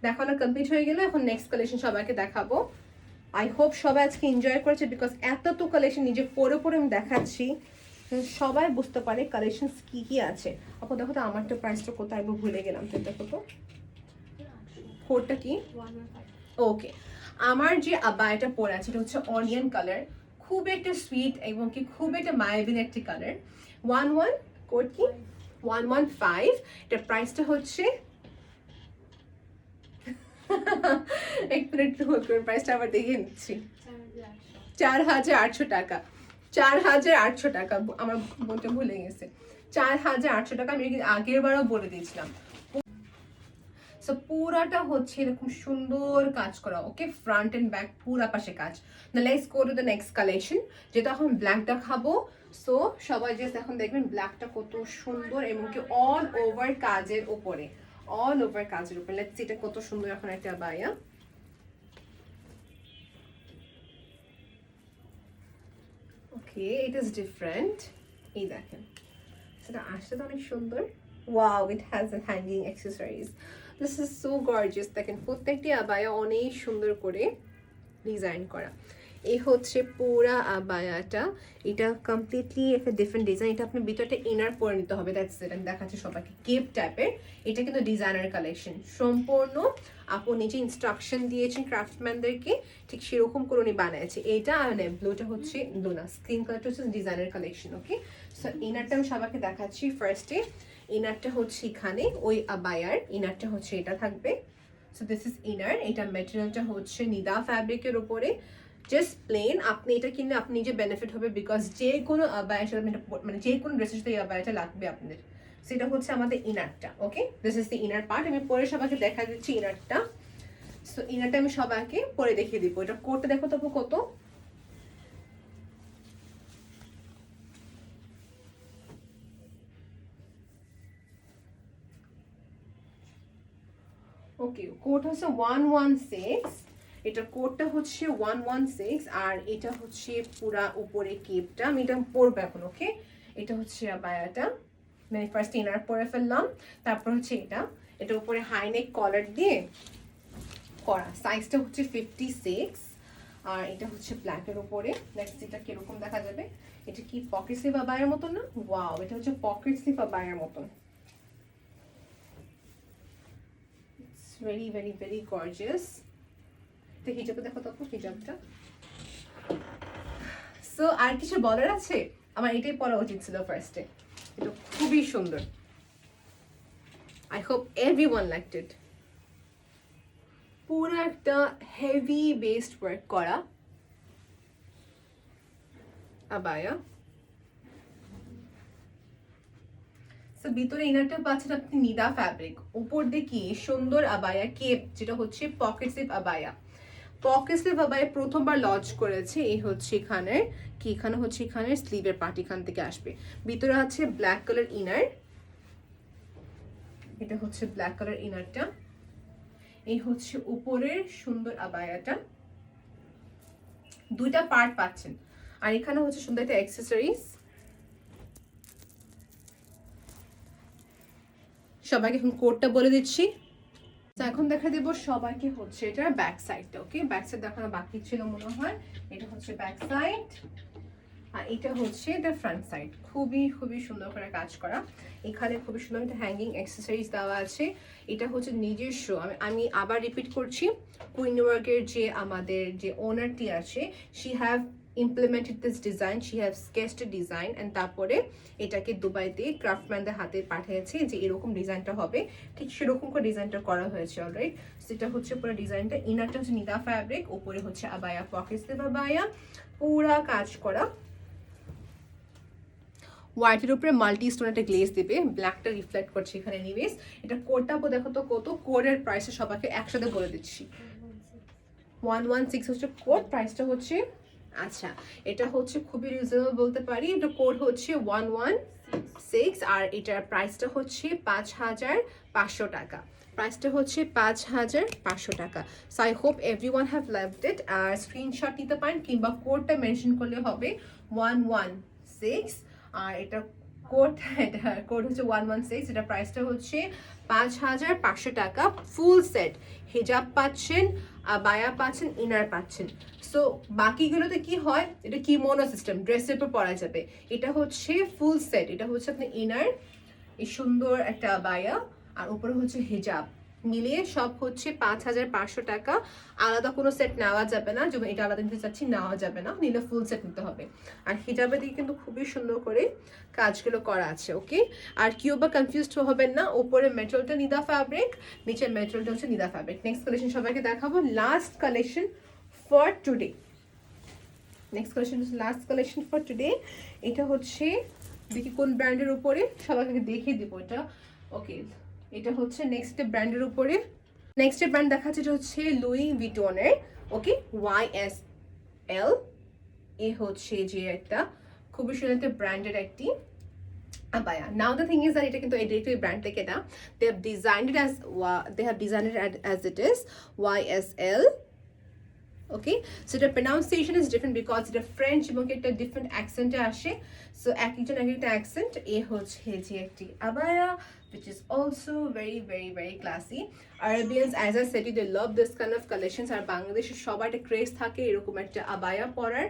দেখানো কমপ্লিট হয়ে গেলে এখন নেক্সট কালেকশন সবাইকে দেখাবো। আই হোপ সবাই আজকে এনজয় করেছে, বিকজ এত তো কালেকশন নিজে পরে পরে আমি দেখাচ্ছি, সবাই বুঝতে পারে কালেকশন কি কি আছে। আপু দেখো তো আমারটা প্রাইসটা কোথায়, আমি ভুলে গেলাম তো। দেখো তো কোডটা কি। ওকে, আমার যে আবায়াটা পরে আছে এটা হচ্ছে অনিয়ন কালার, খুব একটা সুইট এবং কি খুব একটা মায়াবিন একটি কালার। 11 কোড কি 115। এটার প্রাইসটা হচ্ছে এক মিনিট হোল্ড করে প্রাইসটা আবার দেখে নিচ্ছি। 4800 টাকা। 4800 টাকা, আমার বলতে ভুলে গেছে। 4800 টাকা। আমি আগের বারও বলে দিয়েছিলাম। সো পুরাটা হচ্ছে এরকম সুন্দর কাজ করা। ওকে, ফ্রন্ট এন্ড ব্যাক পুরা পাশে কাজ। Let's go to the next collection, যেটা এখন ব্ল্যাকটা খাবো। সো সবাই জাস্ট এখন দেখবেন ব্ল্যাকটা কত সুন্দর এবং কি অল ওভার কাজের উপরে, অল ওভার কাজের উপরে। লেটস সি এটা কত সুন্দর এখন একটা বায়া। ওকে, ইট ইজ ডিফারেন্ট। এই দেখেন সেটা আসলে তো অনেক সুন্দর। Wow, it has a hanging accessories. This is so gorgeous. দেখেন প্রত্যেকটি আবায়া অনেক সুন্দর করে ডিজাইন করা। এই হচ্ছে পুরা আবায়াটা। এটা কমপ্লিটলি একটা ডিফারেন্ট ডিজাইন। এটা আপনি ভিতরটা ইনার পরে নিতে হবে। That's it. আমি দেখাচ্ছি সবাইকে কেপ টাইপের। এটা কিন্তু ডিজাইনার কালেকশন সম্পূর্ণ। আপু নিজে ইনস্ট্রাকশন দিয়েছেন ক্রাফটম্যানদেরকে, ঠিক সেরকম করে উনি বানিয়েছে। এটা আর ব্লুটা হচ্ছে ব্লুনা, স্ক্রিন কালারটা হচ্ছে ডিজাইনার কালেকশন। ওকে, সো ইনারটা আমি সবাইকে দেখাচ্ছি। ফার্স্টে ইনারটা হচ্ছে এখানে ওই আবায়ার ইনারটা হচ্ছে এটা থাকবে। So this is inner. এটা ম্যাটেরিয়ালটা হচ্ছে নিদা ফ্যাব্রিকের উপরে, জাস্ট প্লেন। আপনি এটা কিনলে আপনি নিজে বেনিফিট হবে, বিকজ যে কোনো আবায়ার সাথে মানে যে কোনো ড্রেসের সাথে এই আবায়াটা লাগবে আপনাদের। সেটা হচ্ছে আমাদের ইনারটা। Okay, this is the inner part. আমি পরে সবাইকে দেখা দিচ্ছি ইনারটা। সো ইনারটা আমি সবাইকে পরে দেখিয়ে দিব। এটা কোটটা দেখো তো কত, ওকে কোট হচ্ছে 116, এটা কোটটা হচ্ছে 116 আর এটা হচ্ছে পুরা উপরে কেপটা। আমি এটা পরবো এখন। ওকে, এটা হচ্ছে আবায়াটা, মানে ফার্স্ট ইনার পরে ফেললাম, তারপর হচ্ছে এটা উপরে হাই নেক কলার দিয়ে করা। সাইজটা হচ্ছে 56 আর এটা হচ্ছে ব্ল্যাকের উপরে। নেক্সট এটা কিরকম দেখা যাবে, এটা কি পকেট স্লিভ আবায়ের মতন না? ওয়াও, এটা হচ্ছে পকেট স্লিভ আবায়ের মতন। Very very very gorgeous. তো হিজাবটা দেখো তো, হিজাবটা। সো আর কিছু বলার আছে? আমার এটাই পরা উচিত ছিল ফার্স্টে। এটা খুবই সুন্দর। আই হোপ এভরিওয়ান লাইকড ইট। পুরো একটা হেভি বেসড ওয়ার্ক করা আবায়া। সো ভিতরে ইনারটা পাচ্ছেন আপনি নিদা ফ্যাব্রিক, উপর দিয়ে কি সুন্দর আবায়া কেপ, যেটা হচ্ছে pocket sleeve abaya. Pocket sleeve abaya প্রথমবার লঞ্চ করেছে। এই হচ্ছে এখানে কি, এখানে হচ্ছে এখানে স্লিভের পার্ট এখান থেকে আসবে। ভিতরে আছে ব্ল্যাক কালার ইনার, এটা হচ্ছে ব্ল্যাক কালার ইনারটা। এই হচ্ছে উপরের সুন্দর আবায়াটা, দুইটা পার্ট পাচ্ছেন। আর এখানে হচ্ছে সুন্দর একটা অ্যাক্সেসরিজ। সবাইকে এখন কোডটা বলে দিচ্ছি। তো এখন দেখা দেব সবাইকে হচ্ছে এটার ব্যাক সাইডটা। ওকে, ব্যাক সাইড দেখানো বাকি ছিল মনে হয়। এটা হচ্ছে ব্যাক সাইড আর এটা হচ্ছে এটা ফ্রন্ট সাইড। খুবই খুবই সুন্দর করে কাজ করা। এখানে খুবই সুন্দর একটা হ্যাঙ্গিং অ্যাক্সেসরিজ দেওয়া আছে। এটা হচ্ছে নিজস্ব, আমি আবার রিপিট করছি, কুইন ওয়ার্কের যে আমাদের যে ওনারটি আছে, she have implemented this design, she have sketched a design and তারপরে এটাকে দুবাইতে ক্রাফটম্যানদের হাতে পাঠিয়েছে যে এরকম ডিজাইনটা হবে, ঠিক সেরকম করে ডিজাইনটা করা হয়েছে অলরাইট। সেটা হচ্ছে পুরো ডিজাইনটা। ইনারটা হচ্ছে নিদা ফ্যাব্রিক, উপরে হচ্ছে আবায়া পকেট স্লিভ আবায়া, পুরা কাজ করা। হোয়াইটের উপরে মাল্টি স্টোন একটা গ্লেজ দেবে, ব্ল্যাকটা রিফ্লেক্ট করছে এখানে এনিওয়েজ। এটা কোডটা দেখো তো কত, কোডের প্রাইসটা সবাইকে একসাথে বলে দিচ্ছি। 116 হচ্ছে কোড, প্রাইসটা হচ্ছে, আচ্ছা এটা হচ্ছে খুবই রিজনেবল বলতে পারি। এটা কোড হচ্ছে 116 আর এটার প্রাইসটা হচ্ছে 5500 টাকা। প্রাইসটা হচ্ছে 5500 টাকা। So I hope everyone have loved it. আর স্ক্রিনশট নিতে পারেন কিংবা কোডটা মেনশন করলে হবে 116। আর এটা কোড হচ্ছে 116। এটা প্রাইসটা হচ্ছে 5500 টাকা। ফুল সেট হিজাব পাচ্ছেন, আবায়া পাচ্ছেন, ইনার পাচ্ছেন। সো বাকিগুলোতে কি হয়, এটা কিমোনো সিস্টেম, ড্রেসের উপর পরা যাবে। এটা হচ্ছে ফুল সেট, এটা হচ্ছে আপনি ইনার, এই সুন্দর একটা আবায়া আর উপরে হচ্ছে হিজাব, মিলিয়ে সব হচ্ছে 5500 টাকা। আলাদা কোনো সেট নেওয়া যাবে না, যেমন এটা আলাদা নিতে চাচ্ছি নেওয়া যাবে না, নিলে ফুল সেট নিতে হবে। আর হিজাবের দিকে কিন্তু খুবই সুন্দর করে কাজগুলো করা আছে। ওকে, আর কেউ বা কনফিউজড হবেন না, উপরে মেটেরিয়ালটা নিদা ফ্যাব্রিক, নিচের মেটেরিয়ালটা হচ্ছে নিদা ফ্যাব্রিক। নেক্সট কালেকশন সবাইকে দেখাবো, last collection for today. Next collection হচ্ছে লাস্ট কালেকশন ফর টুডে। এটা হচ্ছে দেখি কোন ব্র্যান্ডের উপরে, সবাইকে দেখিয়ে দিব এটা। ওকে, এটা হচ্ছে নেক্সট ব্র্যান্ডের উপরে। নেক্সট ব্র্যান্ড দেখাচ্ছে, এটা হচ্ছে লুই ভিটনের। ওকে, YSL। এ হচ্ছে যে একটা খুবই সুন্দর একটা ব্র্যান্ডের একটি abaya. Now the thing is that এটা কিন্তু এই ব্র্যান্ড থেকে না, they have designed it as it is YSL. Okay, so the pronunciation is different because এটা ফ্রেঞ্চ এবং একটা ডিফারেন্ট অ্যাকসেন্টে আসে। সো একজন এক একটা অ্যাকসেন্ট। এ হচ্ছে যে একটি abaya which is also very very very classy. Arabians, as I said, they love this kind of collections. আর বাংলাদেশের সবার একটা ক্রেজ থাকে এরকম একটা আবায়া পরার।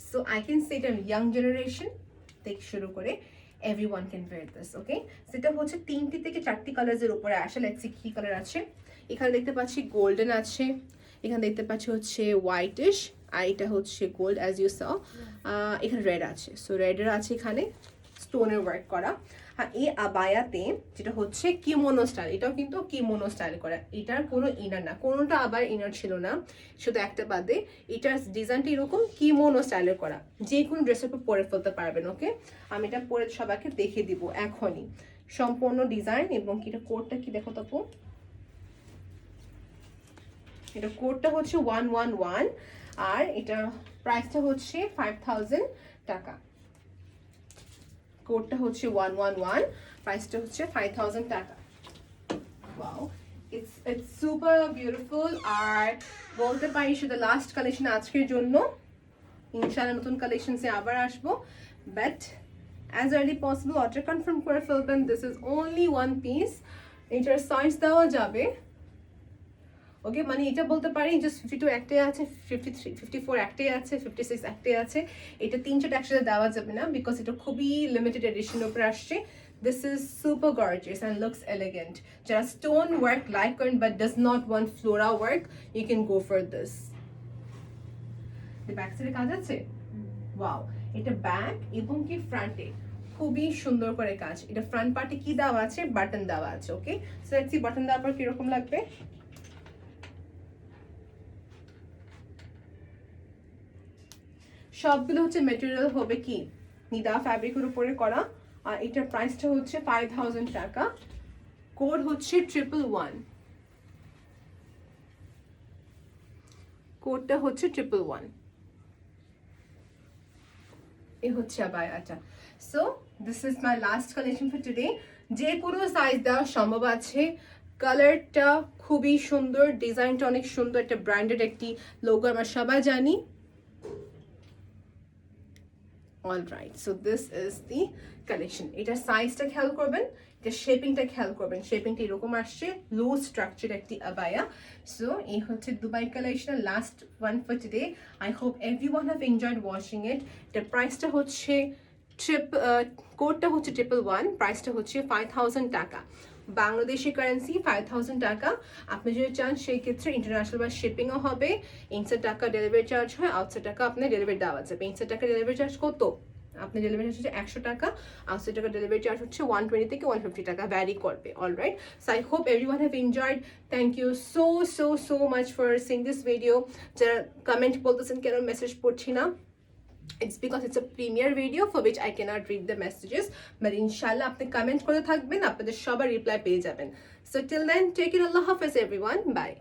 সো I can say এটা young generation থেকে শুরু করে everyone can wear this. Okay, সেটা হচ্ছে 3টি থেকে 4টি কালারের উপরে আসে। লেটস সি কি কালার আছে। এখানে দেখতে পাচ্ছি গোল্ডেন আছে, এখানে দেখতে পাচ্ছি হচ্ছে হোয়াইটিশ, আর এটা হচ্ছে গোল্ড অ্যাজ ইউ স। এখানে রেড আছে, সো রেডের আছে এখানে স্টোনের ওয়ার্ক করা। আর এই আবায়াতে যেটা হচ্ছে কিমোনো স্টাইল, এটাও কিন্তু কিমোনো স্টাইল করা। এটার কোনো ইনার না, কোনোটা আবার ইনার ছিল না, শুধু একটা বাদে। এটার ডিজাইনটা এরকম কিমোনো স্টাইলের করা, যে কোনো ড্রেসের উপর পরে ফেলতে পারবেন। ওকে, আমি এটা পরে সবাইকে দেখিয়ে দিব এখনই। সম্পূর্ণ ডিজাইন এবং এটা কোডটা কি দেখো তো আপু, এটা কোডটা হচ্ছে 111 আর এটা প্রাইসটা হচ্ছে 5000 টাকা। কোডটা হচ্ছে 111, প্রাইসটা হচ্ছে 5000 টাকা। Wow, it's super beautiful। আর বলতে পারি শুধু লাস্ট কালেকশন আজকের জন্য, ইনশাআল্লাহ নতুন কালেকশনসে আবার আসবো, but as early possible order confirm করে ফেলবেন। This is only one piece, এটার সাইজ দেওয়া যাবে ওকে, মানে এটা বলতে পারি জাস্ট 52 একটাই আছে, 53 54 একটাই আছে, 56 একটাই আছে। এটা 3-4 একসাথে দেওয়া যাবে না বিকজ এটা খুবই লিমিটেড এডিশনের উপরে আসছে। This is super gorgeous and looks elegant. যারা stone work like করেন but does not want floral work, you can go for this. The back side কাজ আছে, ওয়াও, এটা ব্যাক এবং কি ফ্রন্টে খুবই সুন্দর করে কাজ। এটা ফ্রন্ট পার্টে কি দেওয়া আছে, বাটন দেওয়া আছে ওকে। সো লেটস সি বাটন দেওয়ার পর কিরকম লাগবে। সবগুলো হচ্ছে মেটেরিয়াল হবে কি নিদা ফ্যাব্রিকের উপরে করা, আর এটার প্রাইসটা হচ্ছে 5000 টাকা। কোড হচ্ছে 111, কোডটা হচ্ছে 111। এ হচ্ছে আবায়াটা। So this is my last collection for today. যে কোনো সাইজ দেওয়া সম্ভব আছে। কালারটা খুবই সুন্দর, ডিজাইনটা অনেক সুন্দর, একটা ব্র্যান্ডেড একটি লোগো আমরা সবাই জানি। Alright, so this is the collection. এটার সাইজটা খেয়াল করবেন, এটা শেপিংটা খেয়াল করবেন, শেপিংটা এরকম আসছে, লো স্ট্রাকচার একটি আবায়া। সো এই হচ্ছে Dubai collection, last one for today. I hope everyone have enjoyed watching ইট। এটার প্রাইসটা হচ্ছে কোডটা হচ্ছে 111, প্রাইসটা হচ্ছে 5000 টাকা। বাংলাদেশি কারেন্সি 5000 টাকা। আপনি যদি চান সেই ক্ষেত্রে ইন্টারন্যাশনাল বা শিপিংও হবে। ইনসাইড টাকা ডেলিভারি চার্জ হয়, আউটসাইড টাকা আপনার ডেলিভারি দেওয়া যাবে। ইনসাইড টাকা ডেলিভারি চার্জ কত, আপনার ডেলিভারি চার্জ হচ্ছে 100 টাকা, আউটসাইড টাকা ডেলিভারি চার্জ হচ্ছে 120 থেকে 150 টাকা, ভ্যারি করবে। Alright, so I hope everyone have enjoyed. Thank you so much for seeing this video. যারা কমেন্ট বলতেছেন কেন মেসেজ পড়ছি না, it's because it's a premiere video for which I cannot read the messages, but inshallah আপনি comment করে থাকবেন, আপনাদের সবার রিপ্লাই পেয়ে যাবেন। So till then, take it, Allah Hafiz everyone, bye.